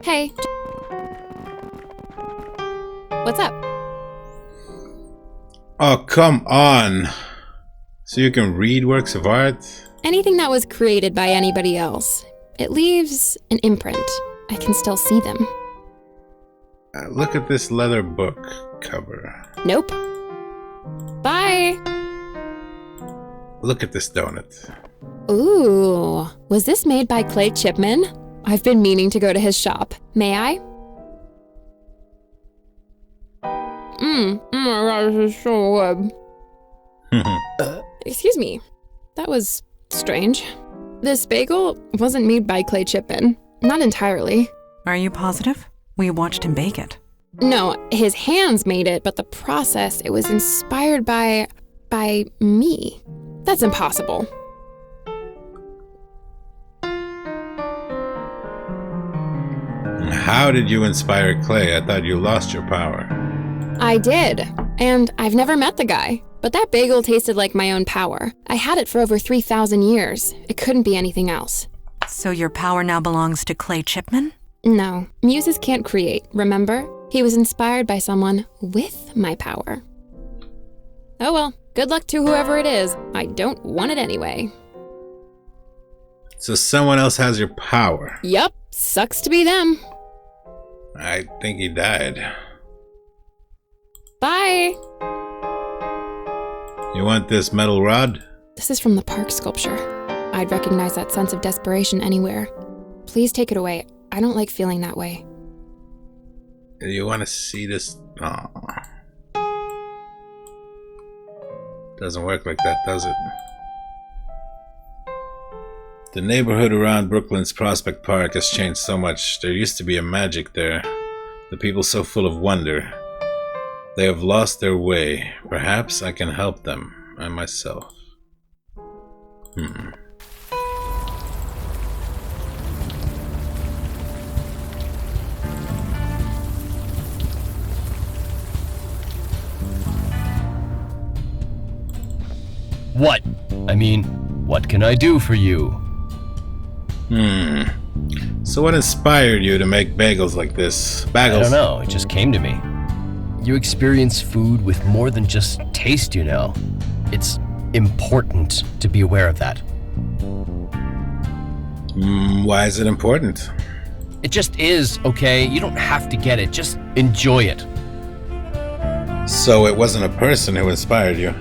Hey. What's up? Oh, come on. So you can read works of art? Anything that was created by anybody else. It leaves an imprint. I can still see them. Look at this leather book cover. Nope. Bye. Look at this donut. Ooh. Was this made by Clay Chipman? I've been meaning to go to his shop. May I? Oh my god, this is so good. Excuse me. That was strange. This bagel wasn't made by Clay Chipman. Not entirely. Are you positive? We watched him bake it. No, his hands made it, but the process, it was inspired by me. That's impossible. How did you inspire Clay? I thought you lost your power. I did, and I've never met the guy. But that bagel tasted like my own power. I had it for over 3,000 years. It couldn't be anything else. So your power now belongs to Clay Chipman? No, muses can't create, remember? He was inspired by someone with my power. Oh well, good luck to whoever it is. I don't want it anyway. So someone else has your power? Yup, sucks to be them. I think he died. Bye! You want this metal rod? This is from the park sculpture. I'd recognize that sense of desperation anywhere. Please take it away. I don't like feeling that way. You want to see this? Oh. Doesn't work like that, does it? The neighborhood around Brooklyn's Prospect Park has changed so much. There used to be a magic there. The people so full of wonder. They have lost their way. Perhaps I can help them and myself. What? I mean, what can I do for you? So what inspired you to make bagels like this? Bagels? I don't know, it just came to me. You experience food with more than just taste, you know. It's important to be aware of that. Why is it important? It just is, okay? You don't have to get it, just enjoy it. So it wasn't a person who inspired you?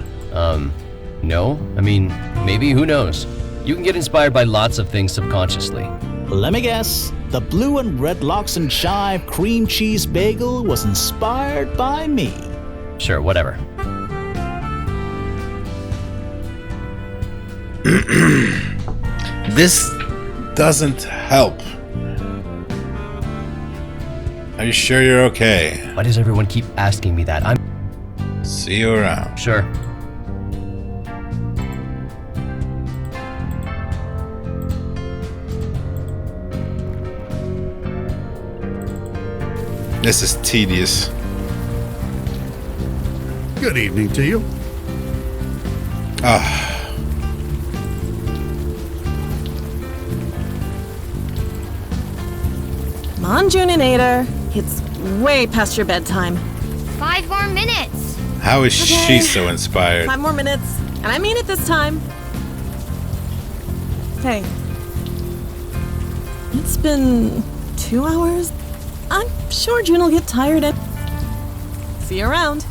No. I mean, maybe, who knows? You can get inspired by lots of things subconsciously. Let me guess. The blue and red lox and chive cream cheese bagel was inspired by me. Sure, whatever. This doesn't help. Are you sure you're okay? Why does everyone keep asking me that? See you around. Sure. This is tedious. Good evening to you. Come on, Juninator. It's way past your bedtime. 5 more minutes. How is Okay. she so inspired? 5 more minutes, and I mean it this time. Hey. It's been 2 hours. I'm sure June will get tired and... See you around.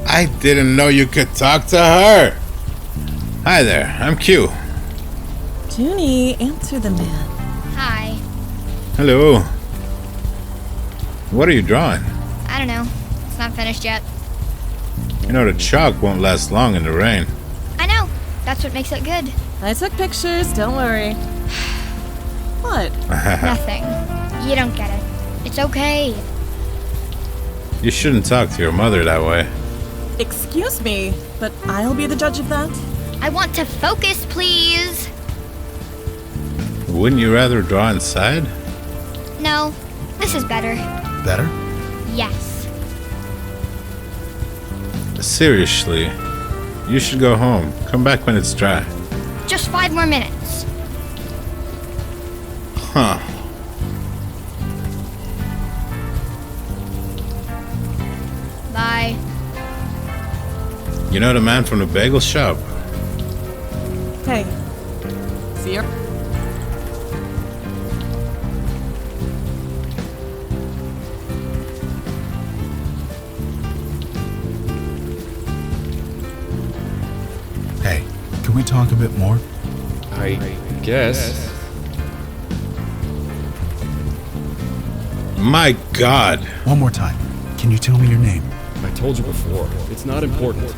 I didn't know you could talk to her. Hi there, I'm Q. Junie, answer the man. Hi. Hello. What are you drawing? I don't know. It's not finished yet. You know the chalk won't last long in the rain. I know. That's what makes it good. I took pictures, don't worry. What? Nothing. You don't get it. It's okay. You shouldn't talk to your mother that way. Excuse me, but I'll be the judge of that? I want to focus, please. Wouldn't you rather draw inside? No, this is better. Better? Yes. Seriously, you should go home. Come back when it's dry. Just 5 more minutes. Huh. Bye. You know the man from the bagel shop? Hey. See you. Hey, can we talk a bit more? I guess. My God. One more time. Can you tell me your name? I told you before. It's not important.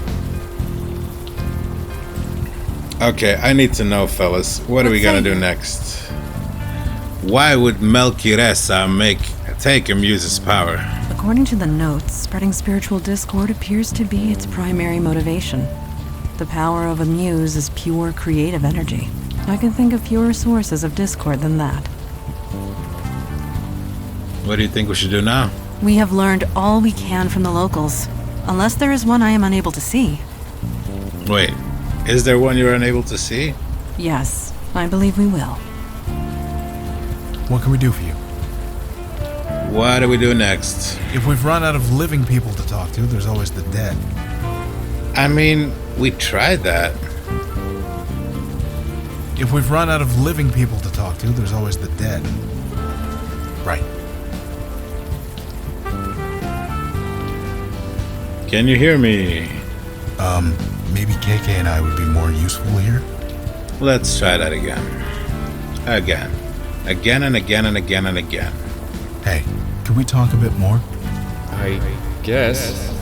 Okay, I need to know, fellas. What are we gonna do next? Why would Melchiresa take him use his power? According to the notes, spreading spiritual discord appears to be its primary motivation. The power of a muse is pure creative energy. I can think of fewer sources of discord than that. What do you think we should do now? We have learned all we can from the locals, unless there is one I am unable to see. Wait, is there one you're unable to see? Yes, I believe we will. What can we do for you? What do we do next? If we've run out of living people to talk to, there's always the dead. I mean, we tried that. If we've run out of living people to talk to, there's always the dead. Right. Can you hear me? Maybe KK and I would be more useful here? Let's try that again. Again. Again and again and again and again. Hey, can we talk a bit more? I guess.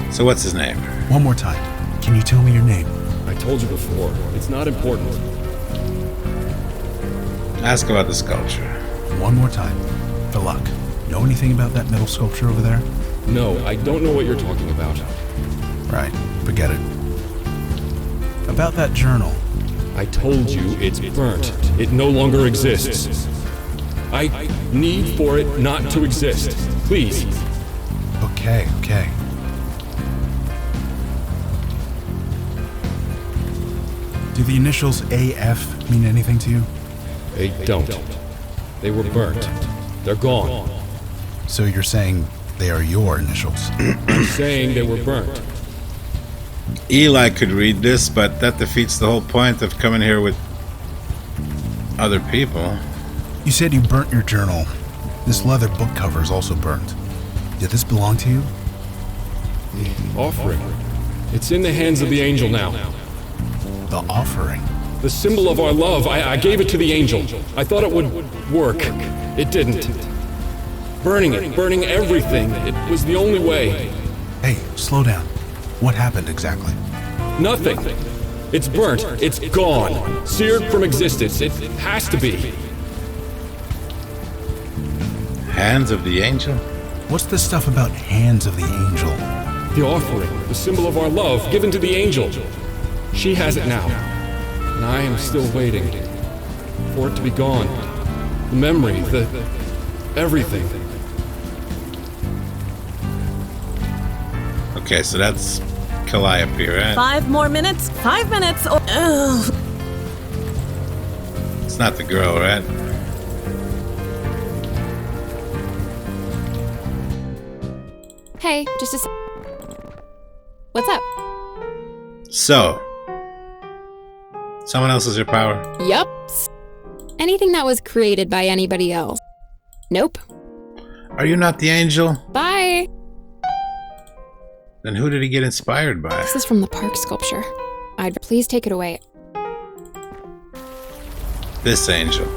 So what's his name? One more time. Can you tell me your name? I told you before. It's not important. Ask about the sculpture. One more time. For luck. Know anything about that metal sculpture over there? No, I don't know what you're talking about. Right. Forget it. About that journal. I told you it's burnt. It no longer exists. I need for it not to exist. Please. Okay. Do the initials AF mean anything to you? They don't. They were burnt. They're gone. So you're saying they are your initials? I'm saying they were burnt. Eli could read this, but that defeats the whole point of coming here with other people. You said you burnt your journal. This leather book cover is also burnt. Did this belong to you? The offering. It's in the hands of the angel now. The offering? The symbol of our love. I gave it to the angel. I thought it would work. It didn't. Burning it, burning everything. It was the only way. Hey, slow down. What happened exactly? Nothing. It's burnt. It's gone. Seared from existence. It has to be. Hands of the angel? What's this stuff about hands of the angel? The offering, the symbol of our love, given to the angel. She has it now. And I am still waiting for it to be gone. The memory, everything. Okay, so that's Calliope, right? 5 more minutes. 5 minutes. Or ugh. It's not the girl, right? Hey, just a What's up? So, someone else is your power? Yup. Anything that was created by anybody else. Nope. Are you not the angel? Bye. Then who did he get inspired by? This is from the park sculpture. I'd please take it away. This angel.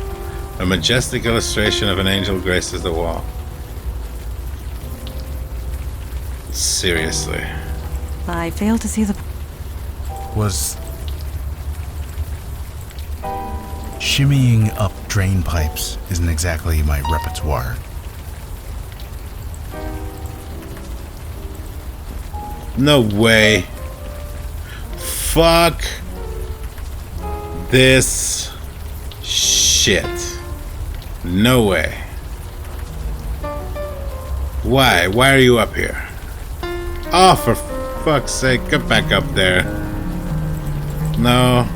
A majestic illustration of an angel graces the wall. Seriously. I fail to see the... Was shimmying up drain pipes isn't exactly my repertoire. No way. Fuck this shit. No way. Why? Why are you up here? Oh, for fuck's sake, get back up there. No.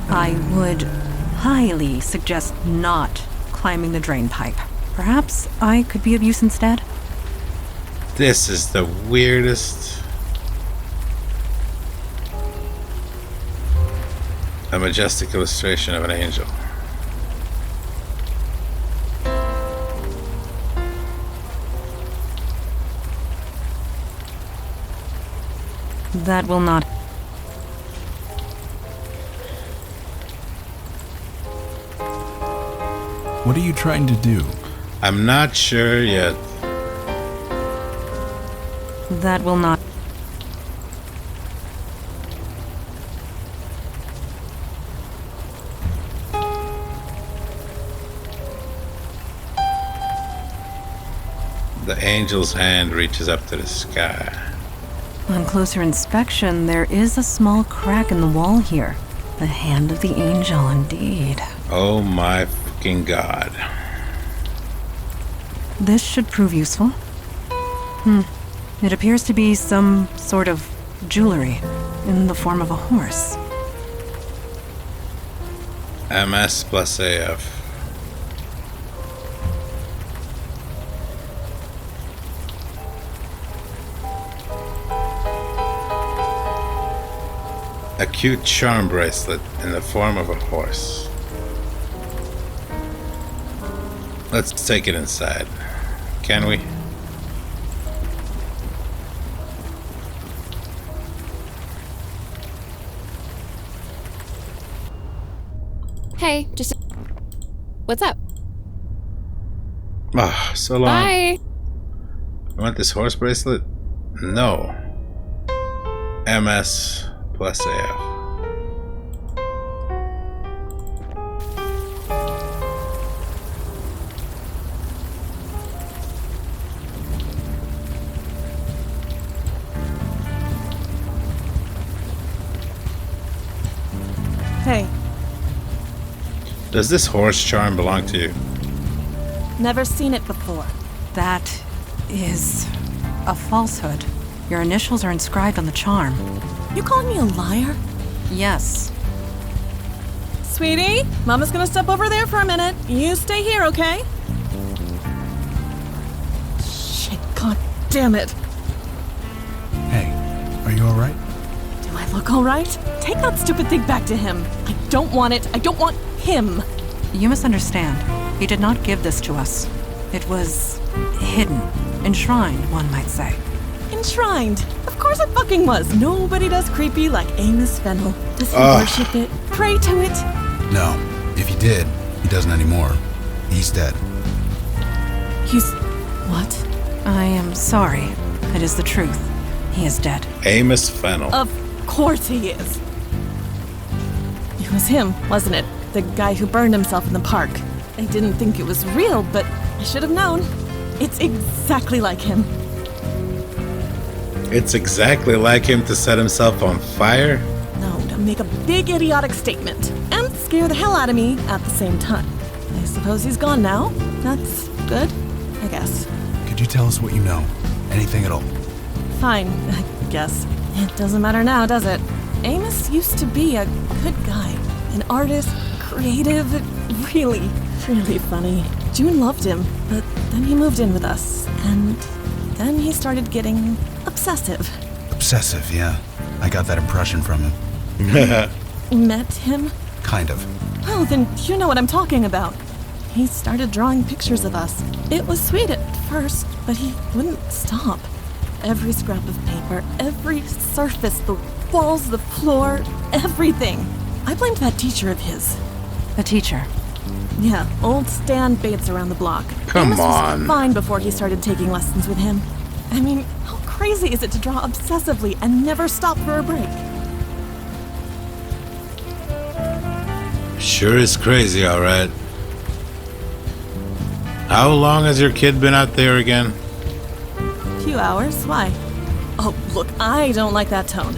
I would highly suggest not climbing the drain pipe. Perhaps I could be of use instead? This is the weirdest. A majestic illustration of an angel. That will not... What are you trying to do? I'm not sure yet. That will not... The angel's hand reaches up to the sky. On closer inspection, there is a small crack in the wall here. The hand of the angel, indeed. Oh my fucking god. This should prove useful. It appears to be some sort of jewelry in the form of a horse. MS plus AF. A cute charm bracelet in the form of a horse. Let's take it inside. Can we? Hey, just... What's up? Ah, so long. Bye! You want this horse bracelet? No. MS plus AF. Hey, Does this horse charm belong to you? never seen it before. That is a falsehood. Your initials are inscribed on the charm. You calling me a liar? Yes. Sweetie, Mama's gonna step over there for a minute. You stay here, okay? Shit, god damn it. Hey, are you alright? Do I look alright? Take that stupid thing back to him. I don't want it. I don't want him. You misunderstand. He did not give this to us. It was hidden, enshrined, one might say. Enshrined. Of course it fucking was. Nobody does creepy like Amos Fennel. Does he worship it? Pray to it? No. If he did, he doesn't anymore. He's dead. He's... what? I am sorry. It is the truth. He is dead. Amos Fennel. Of course he is. It was him, wasn't it? The guy who burned himself in the park. I didn't think it was real, but I should have known. It's exactly like him. It's exactly like him to set himself on fire? No, to make a big idiotic statement and scare the hell out of me at the same time. I suppose he's gone now. That's good, I guess. Could you tell us what you know? Anything at all? Fine, I guess. It doesn't matter now, does it? Amos used to be a good guy. An artist, creative, really funny. June loved him, but then he moved in with us, and then he started getting obsessive. Obsessive, yeah. I got that impression from him. Met him? Kind of. Oh, then you know what I'm talking about. He started drawing pictures of us. It was sweet at first, but he wouldn't stop. Every scrap of paper, every surface, the walls, the floor, everything. I blamed that teacher of his. A teacher. Yeah, old Stan Bates around the block. Come Amos on. was fine before he started taking lessons with him. I mean, how crazy is it to draw obsessively and never stop for a break? Sure is crazy, alright. How long has your kid been out there again? Few hours, why? Oh, look, I don't like that tone.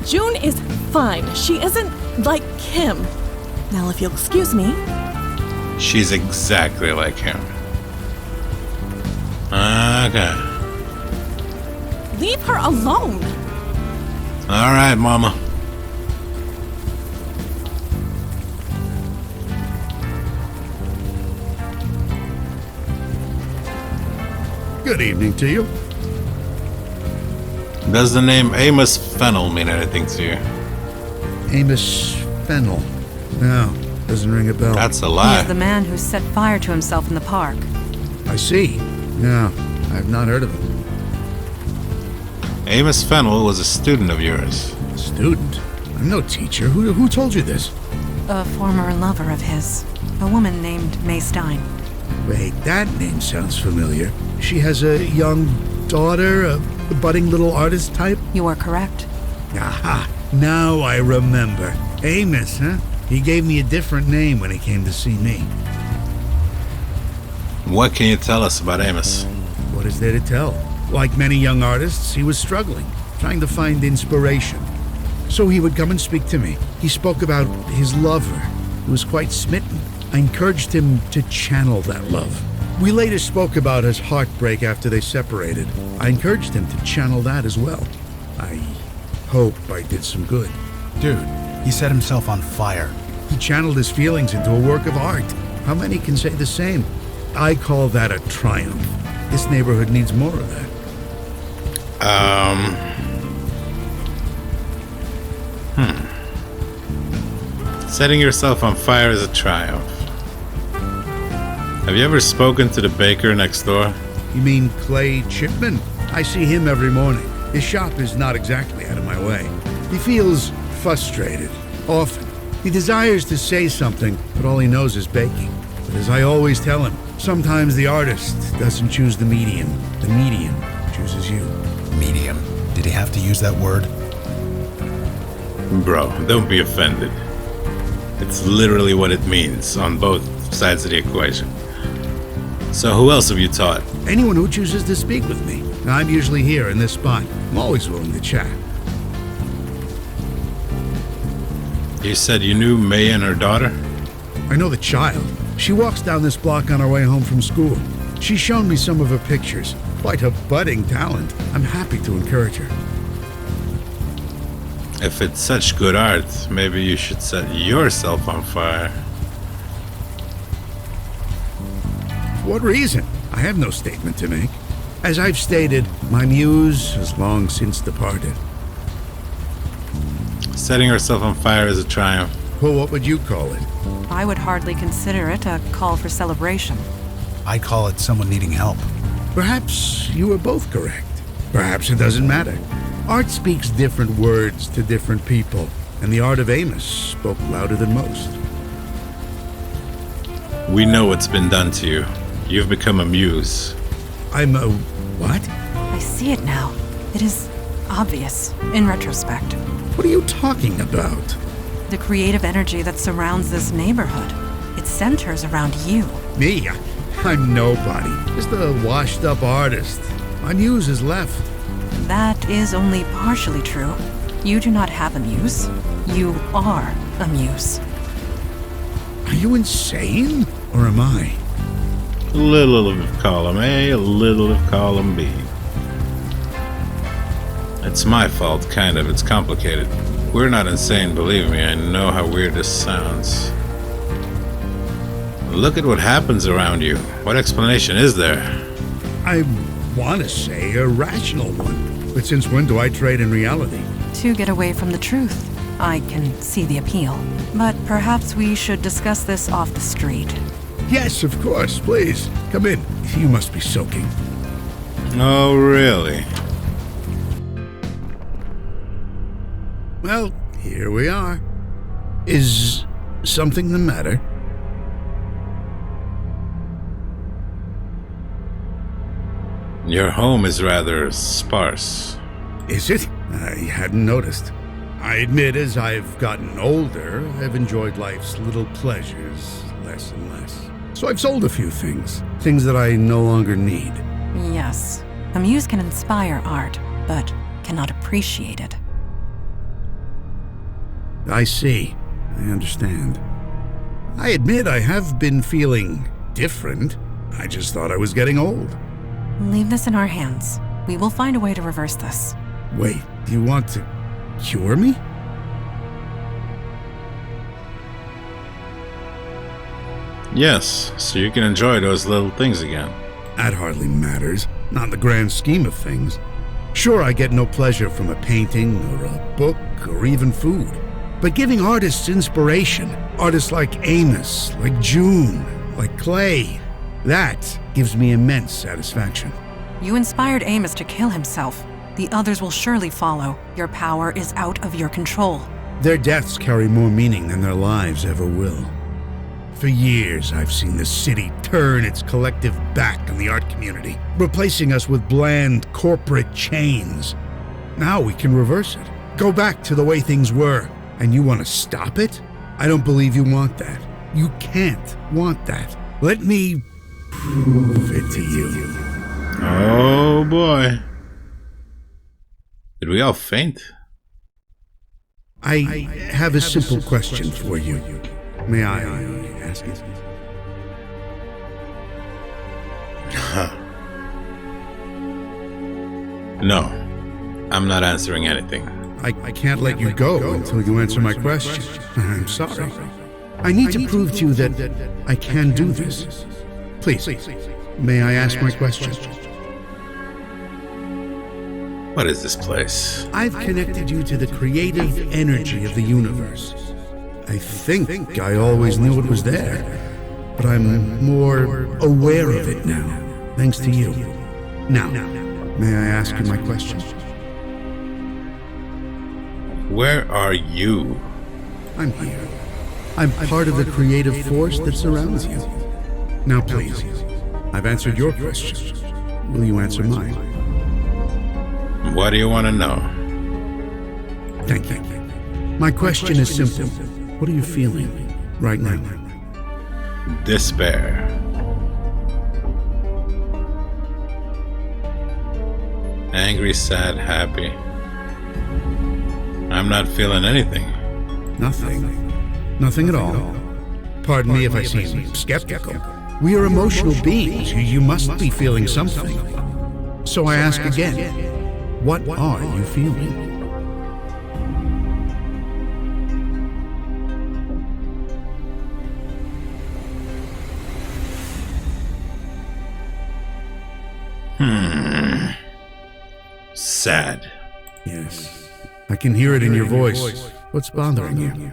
June is fine. She isn't like Kim. Now, if you'll excuse me. She's exactly like him. Okay. Leave her alone. Alright, Mama. Good evening to you. Does the name Amos Fennel mean anything to you? Amos Fennel. No, doesn't ring a bell. That's a He lie. is the man who set fire to himself in the park. I see. No, I've not heard of him. Amos Fennel was a student of yours. Student? I'm no teacher. Who told you this? A former lover of his. A woman named May Stein. Wait, that name sounds familiar. She has a young daughter, a budding little artist type? You are correct. Aha, now I remember. Amos, huh? He gave me a different name when he came to see me. What can you tell us about Amos? What is there to tell? Like many young artists, he was struggling, trying to find inspiration. So he would come and speak to me. He spoke about his lover, who was quite smitten. I encouraged him to channel that love. We later spoke about his heartbreak after they separated. I encouraged him to channel that as well. I hope I did some good. Dude, he set himself on fire. He channeled his feelings into a work of art. How many can say the same? I call that a triumph. This neighborhood needs more of that. Setting yourself on fire is a triumph. Have you ever spoken to the baker next door? You mean Clay Chipman? I see him every morning. His shop is not exactly out of my way. He feels frustrated, often. He desires to say something, but all he knows is baking. But as I always tell him, sometimes the artist doesn't choose the medium chooses you. Medium. Did he have to use that word? Bro, don't be offended. It's literally what it means on both sides of the equation. So who else have you taught? Anyone who chooses to speak with me. I'm usually here in this spot. I'm always willing to chat. You said you knew May and her daughter? I know the child. She walks down this block on her way home from school. She's shown me some of her pictures. Quite a budding talent. I'm happy to encourage her. If it's such good art, maybe you should set yourself on fire. For what reason? I have no statement to make. As I've stated, my muse has long since departed. Setting yourself on fire is a triumph. Well, what would you call it? I would hardly consider it a call for celebration. I'd call it someone needing help. Perhaps you are both correct. Perhaps it doesn't matter. Art speaks different words to different people, and the art of Amos spoke louder than most. We know what's been done to you. You've become a muse. I'm a what? I see it now. It is obvious, in retrospect. What are you talking about? The creative energy that surrounds this neighborhood. It centers around you. Me? I'm nobody. Just a washed-up artist. My muse has left. That is only partially true. You do not have a muse. You are a muse. Are you insane? Or am I? A little of column A, a little of column B. It's my fault, kind of. It's complicated. We're not insane, believe me. I know how weird this sounds. Look at what happens around you. What explanation is there? I want to say a rational one. But since when do I trade in reality? To get away from the truth. I can see the appeal. But perhaps we should discuss this off the street. Yes, of course. Please, come in. You must be soaking. Oh, really? Well, here we are. Is something the matter? Your home is rather sparse. Is it? I hadn't noticed. I admit, as I've gotten older, I've enjoyed life's little pleasures less and less. So I've sold a few things that I no longer need. Yes, a muse can inspire art, but cannot appreciate it. I see. I understand. I admit I have been feeling different. I just thought I was getting old. Leave this in our hands. We will find a way to reverse this. Wait, do you want to cure me? Yes, so you can enjoy those little things again. That hardly matters, not in the grand scheme of things. Sure, I get no pleasure from a painting or a book or even food. But giving artists inspiration, artists like Amos, like June, like Clay, that gives me immense satisfaction. You inspired Amos to kill himself. The others will surely follow. Your power is out of your control. Their deaths carry more meaning than their lives ever will. For years, I've seen the city turn its collective back on the art community, replacing us with bland corporate chains. Now we can reverse it. Go back to the way things were. And you want to stop it? I don't believe you want that. You can't want that. Let me prove it to you. Oh boy. Did we all faint? I have a simple question for you. May I ask it? No, I'm not answering anything. I can't let you go until you answer my question. I'm sorry. I need to prove to you that I can do this. Please, may I ask my question? What is this place? I've connected you to the creative energy of the universe. I think I always knew it was there, but I'm more aware of it now, thanks to you. Now, may I ask you my question? Where are you? I'm here. I'm part of the creative force that surrounds you. Now please, I've answered your question. Will you answer mine? What do you want to know? Thank you. My question is simple. What are you feeling right now? Despair. Angry, sad, happy. I'm not feeling anything. Nothing. Nothing at all. Pardon me if I seem skeptical. We are emotional beings. You must be feeling something. So I ask again, what are you feeling? Sad. Yes. I can hear it in your voice. What's bothering you?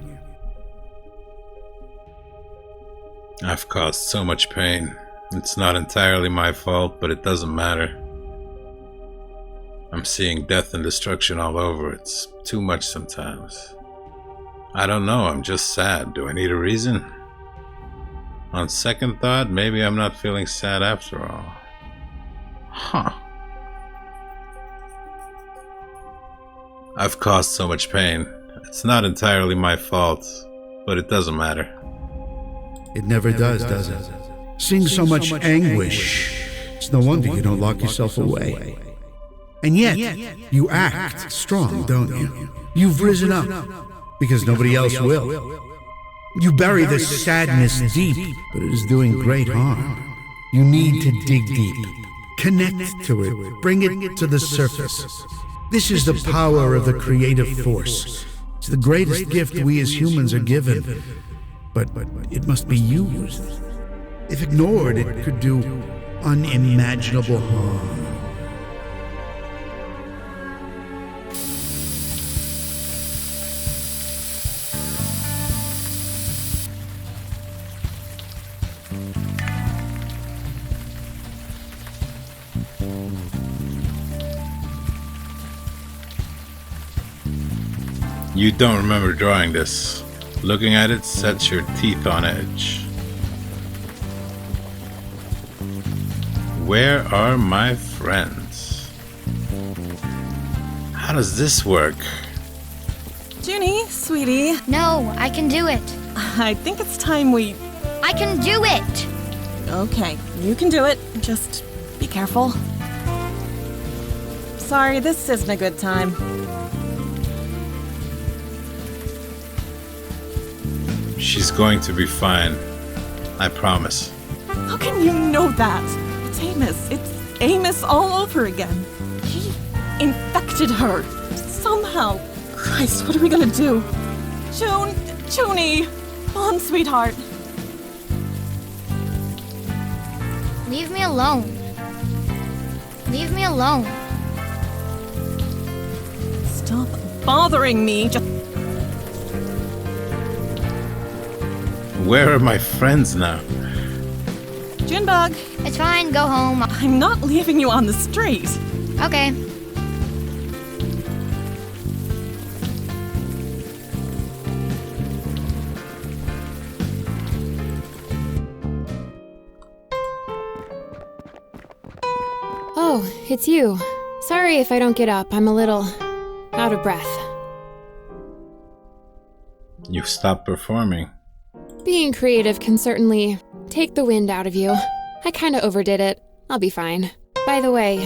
I've caused so much pain. It's not entirely my fault, but it doesn't matter. I'm seeing death and destruction all over. It's too much sometimes. I don't know, I'm just sad. Do I need a reason? On second thought, maybe I'm not feeling sad after all. Huh. I've caused so much pain. It's not entirely my fault, but it doesn't matter. It never does it? Seeing so much anguish, it's no wonder you don't lock yourself away. And yet, you act strong, don't you? You've risen up, because nobody else will. You bury this sadness deep, but it is doing great harm. You need to dig deep. Connect to it. Bring it to the surface. This is the power of the creative force. It's the greatest gift we as humans are given. But it must be used. If ignored, it could do unimaginable harm. You don't remember drawing this. Looking at it sets your teeth on edge. Where are my friends? How does this work? Junie, sweetie, No, I can do it. I think it's time we... I can do it. Okay, you can do it. Just be careful. Sorry, this isn't a good time. She's going to be fine. I promise. How can you know that? It's Amos. It's Amos all over again. He infected her. Somehow. Christ, what are we gonna do? Junie! Come on, sweetheart. Leave me alone. Leave me alone. Stop bothering me. Just... Where are my friends now? Junebug, It's fine, go home. I'm not leaving you on the street. Okay. Oh, it's you. Sorry if I don't get up. I'm a little out of breath. You've stopped performing. Being creative can certainly take the wind out of you. I kinda overdid it. I'll be fine. By the way,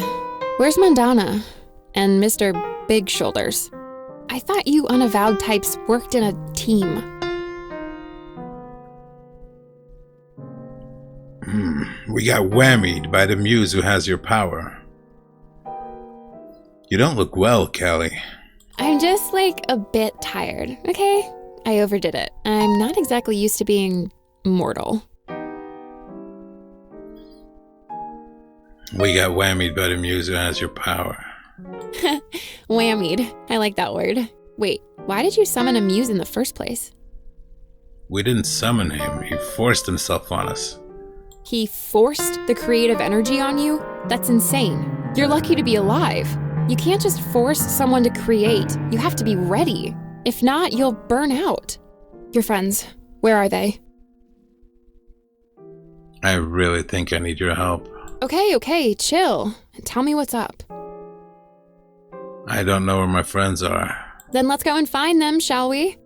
where's Mandana? And Mr. Big Shoulders? I thought you Unavowed types worked in a team. We got whammied by the muse who has your power. You don't look well, Callie. I'm just like a bit tired, okay? I overdid it. I'm not exactly used to being mortal. We got whammied by the muse who has your power. Whammied. I like that word. Wait, why did you summon a muse in the first place? We didn't summon him. He forced himself on us. He forced the creative energy on you? That's insane. You're lucky to be alive. You can't just force someone to create. You have to be ready. If not, you'll burn out. Your friends, where are they? I really think I need your help. Okay, chill. Tell me what's up. I don't know where my friends are. Then let's go and find them, shall we?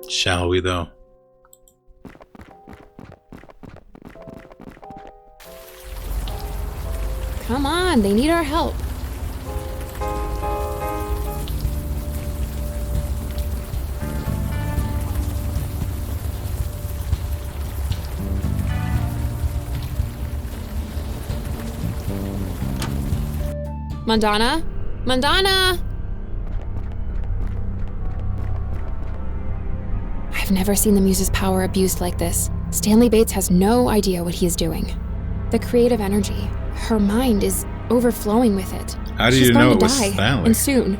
Shall we, though? Come on, they need our help. Mandana? Mandana! I've never seen the Muse's power abused like this. Stanley Bates has no idea what he is doing. The creative energy, her mind is overflowing with it. How do She's you going know to it was die, Stanley? and soon.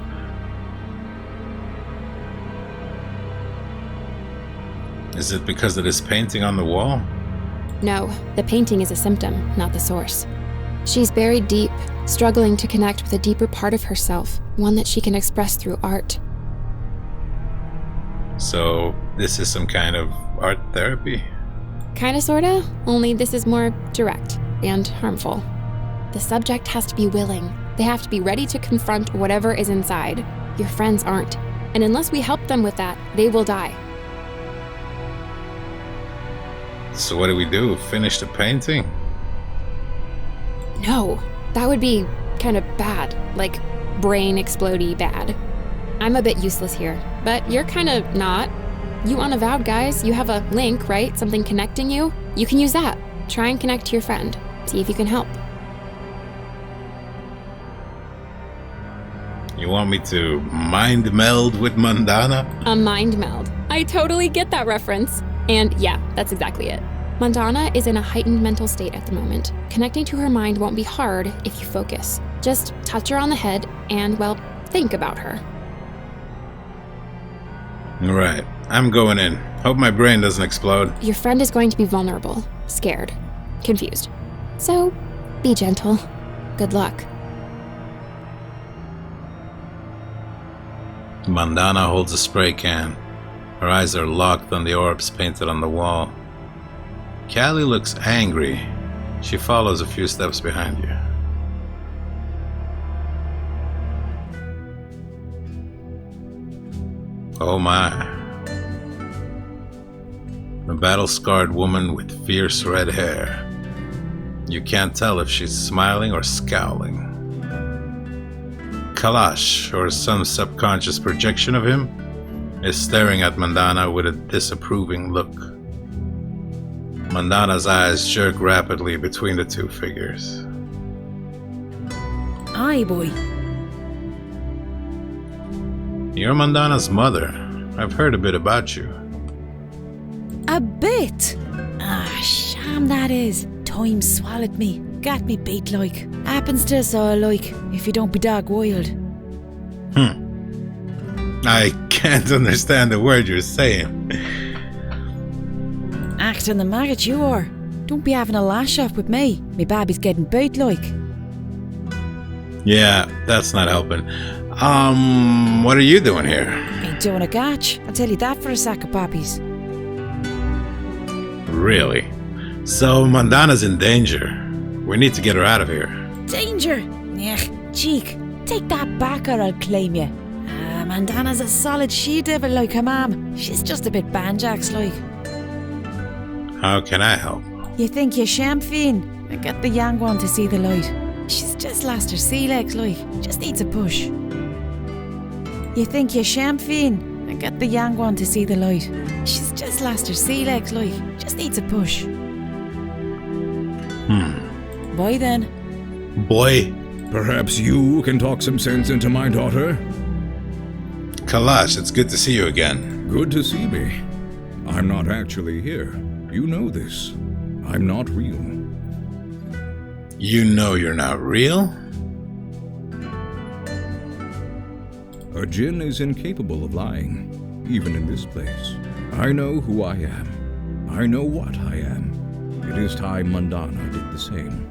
Is it because of this painting on the wall? No, the painting is a symptom, not the source. She's buried deep, struggling to connect with a deeper part of herself, one that she can express through art. So, this is some kind of art therapy? Kinda sorta, only this is more direct and harmful. The subject has to be willing. They have to be ready to confront whatever is inside. Your friends aren't. And unless we help them with that, they will die. So what do we do? Finish the painting? No, that would be kind of bad, like brain explodey bad. I'm a bit useless here, but you're kind of not. You Unavowed guys, you have a link, right? Something connecting you? You can use that. Try and connect to your friend. See if you can help. You want me to mind meld with Mandana? A mind meld. I totally get that reference. And yeah, that's exactly it. Mandana is in a heightened mental state at the moment. Connecting to her mind won't be hard if you focus. Just touch her on the head and, well, think about her. Right. I'm going in. Hope my brain doesn't explode. Your friend is going to be vulnerable, scared, confused. So, be gentle. Good luck. Mandana holds a spray can. Her eyes are locked on the orbs painted on the wall. Callie looks angry. She follows a few steps behind you. Oh my. A battle-scarred woman with fierce red hair. You can't tell if she's smiling or scowling. Kalash, or some subconscious projection of him, is staring at Mandana with a disapproving look. Mandana's eyes jerk rapidly between the two figures. Aye, boy. You're Mandana's mother. I've heard a bit about you. A bit? Ah, sham that is. Time swallowed me. Got me beat like. Happens to us all like, if you don't be dog wild. I can't understand the word you're saying. Acting the maggot you are. Don't be having a lash off with me. Me baby's getting beat like. Yeah, that's not helping. What are you doing here? Ain't doing a gatch. I'll tell you that for a sack of poppies. Really? So Mandana's in danger. We need to get her out of here. Danger? Ugh, cheek. Take that back or I'll claim you. Mandana's a solid she-devil like her mom. She's just a bit banjax like. How can I help? You think you're champagne? I get the young one to see the light. She's just lost her sea legs like. Just needs a push. You think you're champagne? I get the young one to see the light. She's just lost her sea legs like. Just needs a push. Boy then. Boy. Perhaps you can talk some sense into my daughter? Kalash, it's good to see you again. Good to see me. I'm not actually here. You know this. I'm not real. You know you're not real? A djinn is incapable of lying, even in this place. I know who I am. I know what I am. It is time Mandana did the same.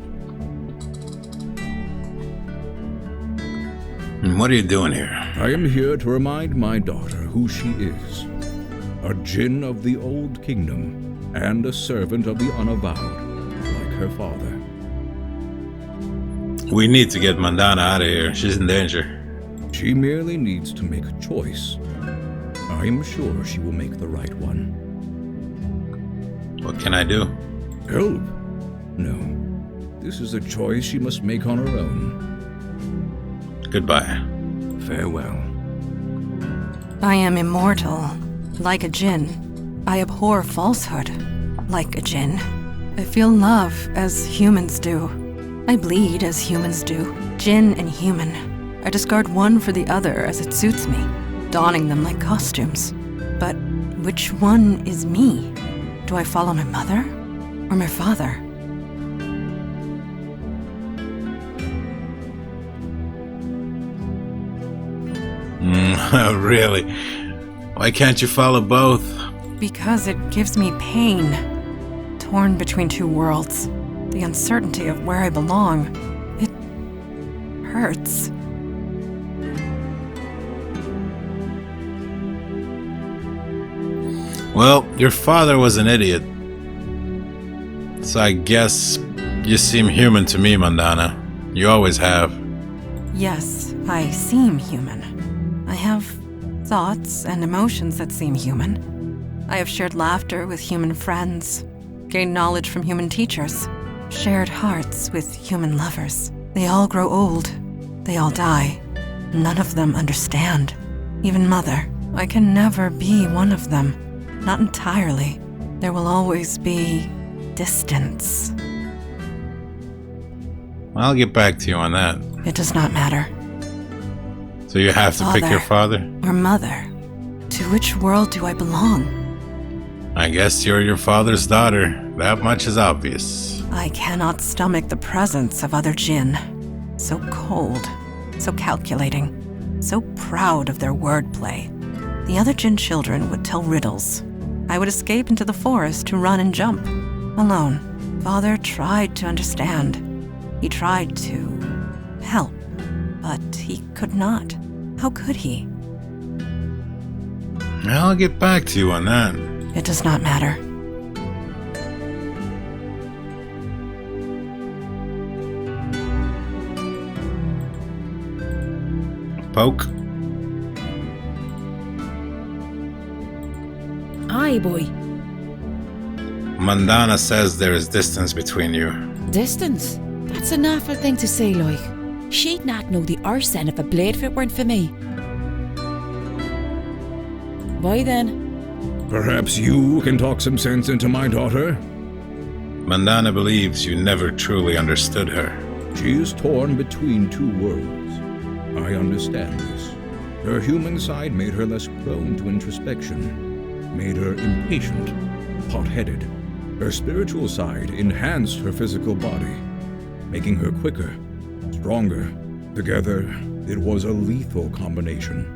And what are you doing here? I am here to remind my daughter who she is. A djinn of the Old Kingdom, and a servant of the Unavowed, like her father. We need to get Mandana out of here. She's in danger. She merely needs to make a choice. I am sure she will make the right one. What can I do? Help? No. This is a choice she must make on her own. Goodbye. Farewell. I am immortal, like a djinn. I abhor falsehood, like a djinn. I feel love as humans do. I bleed as humans do. Djinn and human. I discard one for the other as it suits me, donning them like costumes. But which one is me? Do I follow my mother or my father? Really? Why can't you follow both? Because it gives me pain. Torn between two worlds. The uncertainty of where I belong. It hurts. Well, your father was an idiot. So I guess you seem human to me, Mandana. You always have. Yes, I seem human. I have thoughts and emotions that seem human. I have shared laughter with human friends, gained knowledge from human teachers, shared hearts with human lovers. They all grow old. They all die. None of them understand. Even Mother. I can never be one of them. Not entirely. There will always be distance. I'll get back to you on that. It does not matter. So you have to pick your father? Or mother. To which world do I belong? I guess you're your father's daughter. That much is obvious. I cannot stomach the presence of other djinn. So cold, so calculating, so proud of their wordplay. The other djinn children would tell riddles. I would escape into the forest to run and jump, alone. Father tried to understand. He tried to help, but he could not. How could he? I'll get back to you on that. It does not matter. Poke? Aye, boy. Mandana says there is distance between you. Distance? That's an awful thing to say, like. She'd not know the arse end of a blade if it weren't for me. Why then? Perhaps you can talk some sense into my daughter? Mandana believes you never truly understood her. She is torn between two worlds. I understand this. Her human side made her less prone to introspection, made her impatient, hot-headed. Her spiritual side enhanced her physical body, making her quicker, stronger. Together, it was a lethal combination.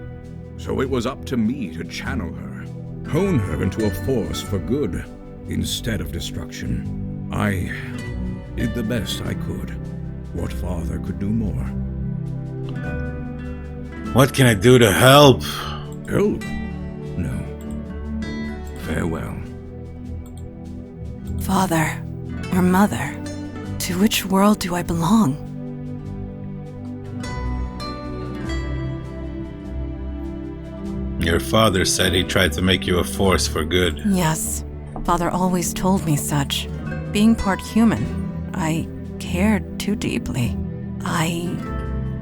So it was up to me to channel her, hone her into a force for good instead of destruction. I did the best I could. What father could do more? What can I do to help? Help? No. Farewell. Father, or mother, to which world do I belong? Your father said he tried to make you a force for good. Yes, Father always told me such. Being part human, I cared too deeply. I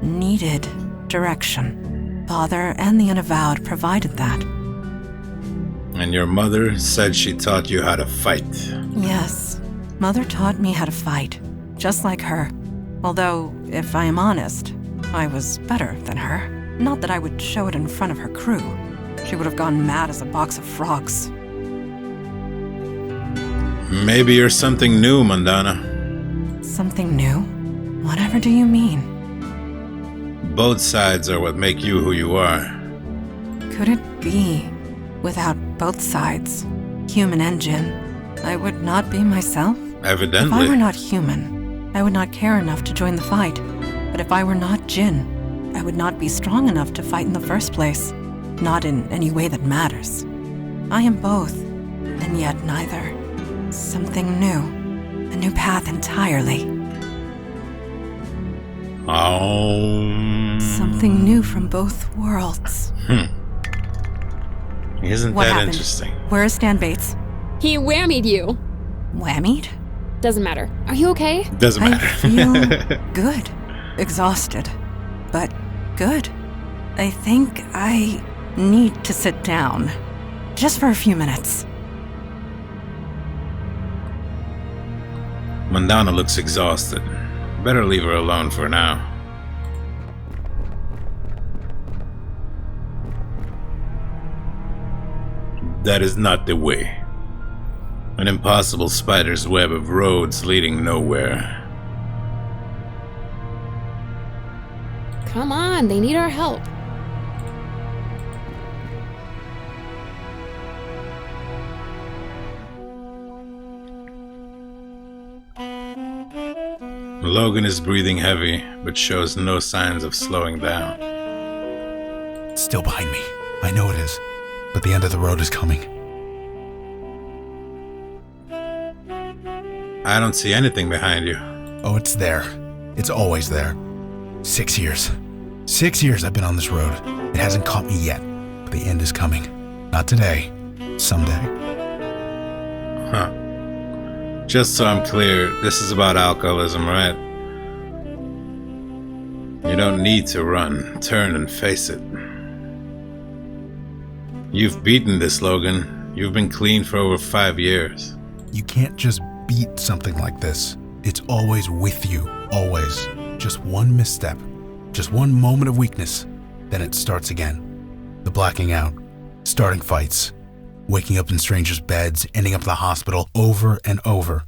needed direction. Father and the Unavowed provided that. And your mother said she taught you how to fight. Yes, Mother taught me how to fight, just like her. Although, if I am honest, I was better than her. Not that I would show it in front of her crew. She would have gone mad as a box of frogs. Maybe you're something new, Mandana. Something new? Whatever do you mean? Both sides are what make you who you are. Could it be, without both sides, human and Jinn, I would not be myself? Evidently. If I were not human, I would not care enough to join the fight. But if I were not Jinn, I would not be strong enough to fight in the first place. Not in any way that matters. I am both, and yet neither. Something new. A new path entirely. Something new from both worlds. Isn't What that happened? interesting? Where is Stan Bates? He whammied you. Whammied? Doesn't matter. Are you okay? Doesn't matter. I feel good. Exhausted. But good. I think I need to sit down. Just for a few minutes. Mandana looks exhausted. Better leave her alone for now. That is not the way. An impossible spider's web of roads leading nowhere. Come on, they need our help. Logan is breathing heavy, but shows no signs of slowing down. It's still behind me. I know it is. But the end of the road is coming. I don't see anything behind you. Oh, it's there. It's always there. 6 years. 6 years I've been on this road. It hasn't caught me yet, but the end is coming. Not today. Someday. Huh. Just so I'm clear, this is about alcoholism, right? You don't need to run. Turn and face it. You've beaten this, Logan. You've been clean for over 5 years. You can't just beat something like this. It's always with you. Always. Just one misstep. Just one moment of weakness. Then it starts again. The blacking out. Starting fights. Waking up in strangers' beds. Ending up in the hospital. Over and over.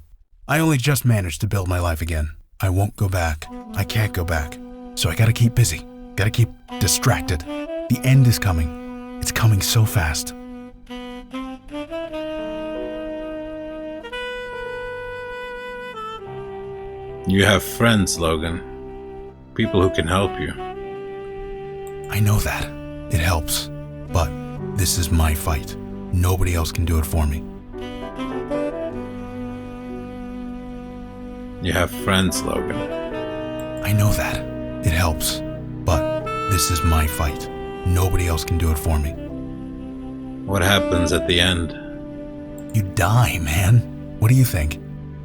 I only just managed to build my life again. I won't go back. I can't go back. So I gotta keep busy. Gotta keep distracted. The end is coming. It's coming so fast. You have friends, Logan. People who can help you. I know that. It helps. But this is my fight. Nobody else can do it for me. You have friends, Logan. I know that. It helps. But this is my fight. Nobody else can do it for me. What happens at the end? You die, man. What do you think?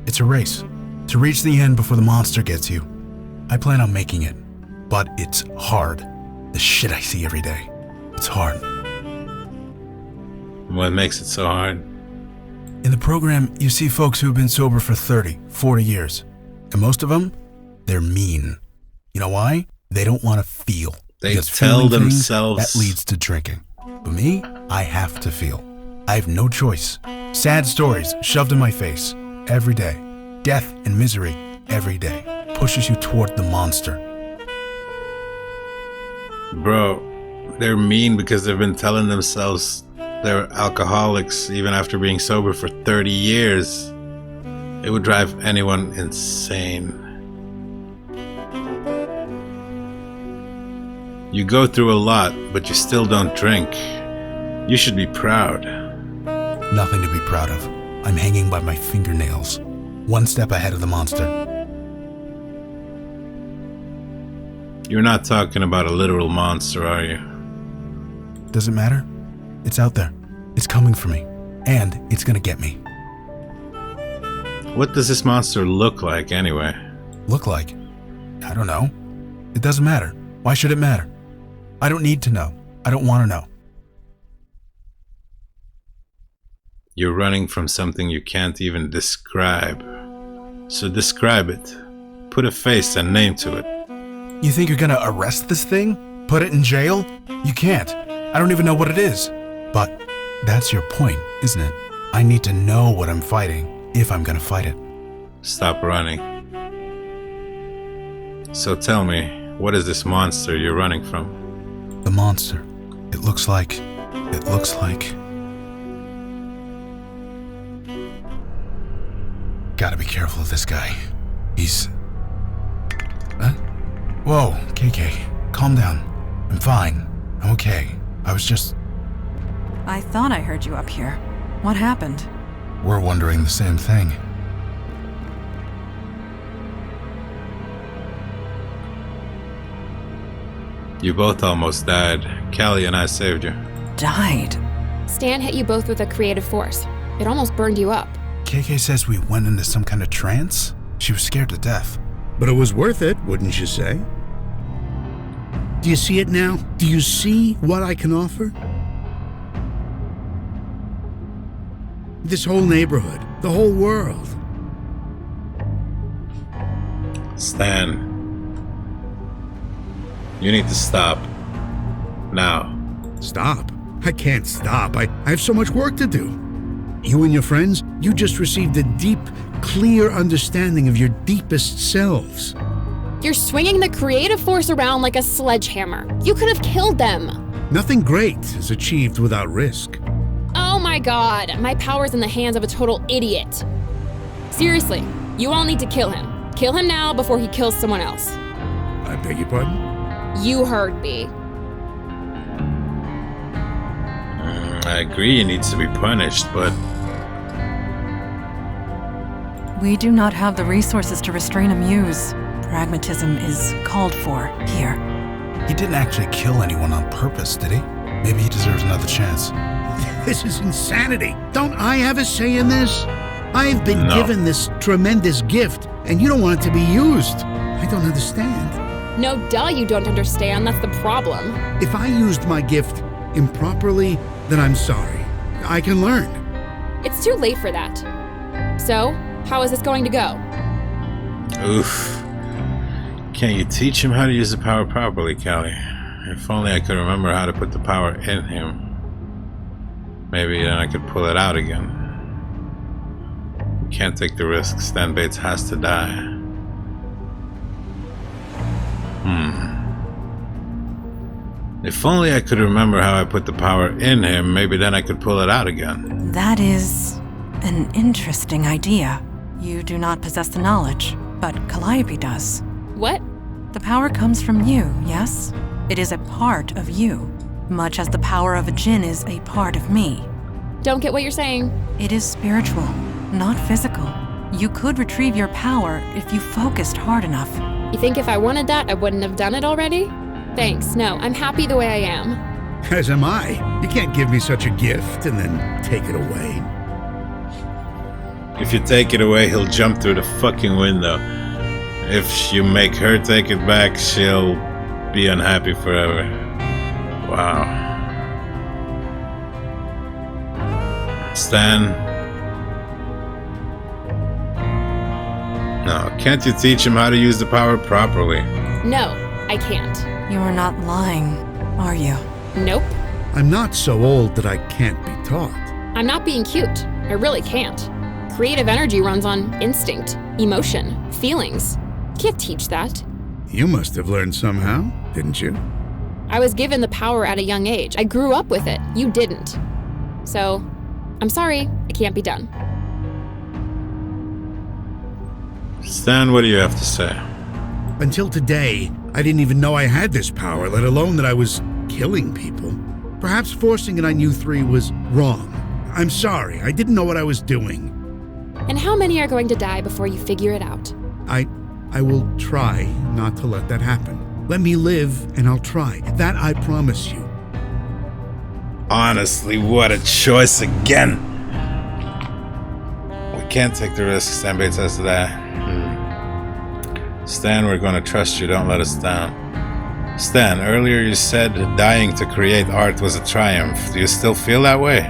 It's a race. To reach the end before the monster gets you. I plan on making it. But it's hard. The shit I see every day. It's hard. What makes it so hard? In the program, you see folks who have been sober for 30, 40 years. And most of them, they're mean. You know why? They don't want to feel. They Because tell feeling things, themselves... that leads to drinking. But me, I have to feel. I have no choice. Sad stories shoved in my face. Every day. Death and misery every day. Pushes you toward the monster. Bro, they're mean because they've been telling themselves they're alcoholics even after being sober for 30 years. It would drive anyone insane. You go through a lot, but you still don't drink. You should be proud. Nothing to be proud of. I'm hanging by my fingernails. One step ahead of the monster. You're not talking about a literal monster, are you? Does it matter? It's out there. It's coming for me. And it's gonna get me. What does this monster look like, anyway? Look like? I don't know. It doesn't matter. Why should it matter? I don't need to know. I don't want to know. You're running from something you can't even describe. So describe it. Put a face and name to it. You think you're gonna arrest this thing? Put it in jail? You can't. I don't even know what it is. But that's your point, isn't it? I need to know what I'm fighting if I'm gonna fight it. Stop running. So tell me, what is this monster you're running from? The monster. It looks like... Gotta be careful of this guy. He's... Huh? Whoa, KK. Calm down. I'm fine. I'm okay. I was just... I thought I heard you up here. What happened? We're wondering the same thing. You both almost died. Callie and I saved you. Died? Stan hit you both with a creative force. It almost burned you up. KK says we went into some kind of trance. She was scared to death. But it was worth it, wouldn't you say? Do you see it now? Do you see what I can offer? This whole neighborhood, the whole world. Stan, you need to stop. Now. Stop? I can't stop. I have so much work to do. You and your friends, you just received a deep, clear understanding of your deepest selves. You're swinging the creative force around like a sledgehammer. You could have killed them. Nothing great is achieved without risk. Oh my god, my power's in the hands of a total idiot. Seriously, you all need to kill him. Kill him now before he kills someone else. I beg your pardon? You heard me. I agree he needs to be punished, but... We do not have the resources to restrain a muse. Pragmatism is called for here. He didn't actually kill anyone on purpose, did he? Maybe he deserves another chance. This is insanity. Don't I have a say in this? I've been given this tremendous gift, and you don't want it to be used. I don't understand. No, duh, you don't understand. That's the problem. If I used my gift improperly, then I'm sorry. I can learn. It's too late for that. So, how is this going to go? Oof. Can't you teach him how to use the power properly, Callie? If only I could remember how to put the power in him. Maybe then I could pull it out again. We can't take the risk. Stan Bates has to die. If only I could remember how I put the power in him, maybe then I could pull it out again. That is an interesting idea. You do not possess the knowledge, but Calliope does. What? The power comes from you, yes? It is a part of you. much as the power of a djinn is a part of me. Don't get what you're saying. It is spiritual, not physical. You could retrieve your power if you focused hard enough. You think if I wanted that, I wouldn't have done it already? Thanks, no, I'm happy the way I am. As am I. You can't give me such a gift and then take it away. If you take it away, he'll jump through the fucking window. If you make her take it back, she'll be unhappy forever. Wow. Stan. No, can't you teach him how to use the power properly? No, I can't. You are not lying, are you? Nope. I'm not so old that I can't be taught. I'm not being cute. I really can't. Creative energy runs on instinct, emotion, feelings. Can't teach that. You must have learned somehow, didn't you? I was given the power at a young age. I grew up with it. You didn't. So, I'm sorry, it can't be done. Stan, what do you have to say? Until today, I didn't even know I had this power, let alone that I was killing people. Perhaps forcing it on you three was wrong. I'm sorry, I didn't know what I was doing. And how many are going to die before you figure it out? I will try not to let that happen. Let me live and I'll try. That I promise you. Honestly, what a choice again. We can't take the risk, Stan Bates says to that. Stan, we're gonna trust you, don't let us down. Stan, earlier you said dying to create art was a triumph. Do you still feel that way?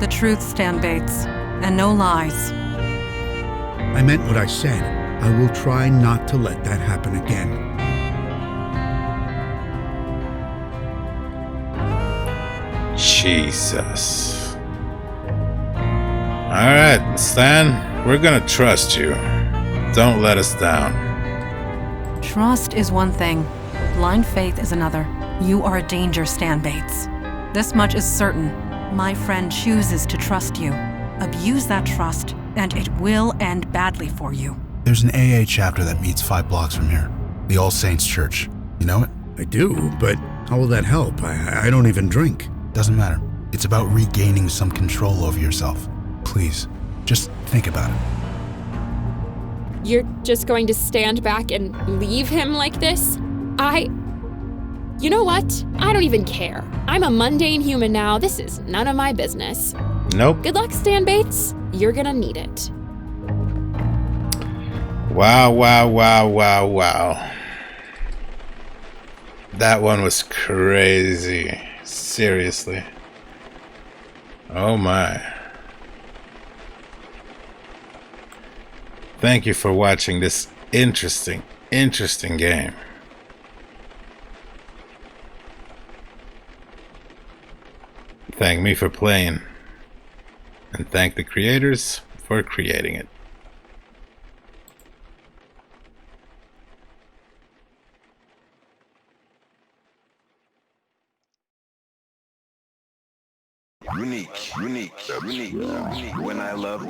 The truth, Stan Bates, and no lies. I meant what I said. I will try not to let that happen again. Jesus. Alright, Stan, we're gonna trust you. Don't let us down. Trust is one thing. Blind faith is another. You are a danger, Stan Bates. This much is certain. My friend chooses to trust you. Abuse that trust, and it will end badly for you. There's an AA chapter that meets 5 blocks from here. The All Saints Church. You know it? I do, but how will that help? I don't even drink. Doesn't matter. It's about regaining some control over yourself. Please, just think about it. You're just going to stand back and leave him like this? You know what? I don't even care. I'm a mundane human now. This is none of my business. Nope. Good luck, Stan Bates. You're gonna need it. Wow, wow, wow, wow, wow. That one was crazy. Seriously. Oh my. Thank you for watching this interesting game. Thank me for playing. And thank the creators for creating it. Unique. When I love.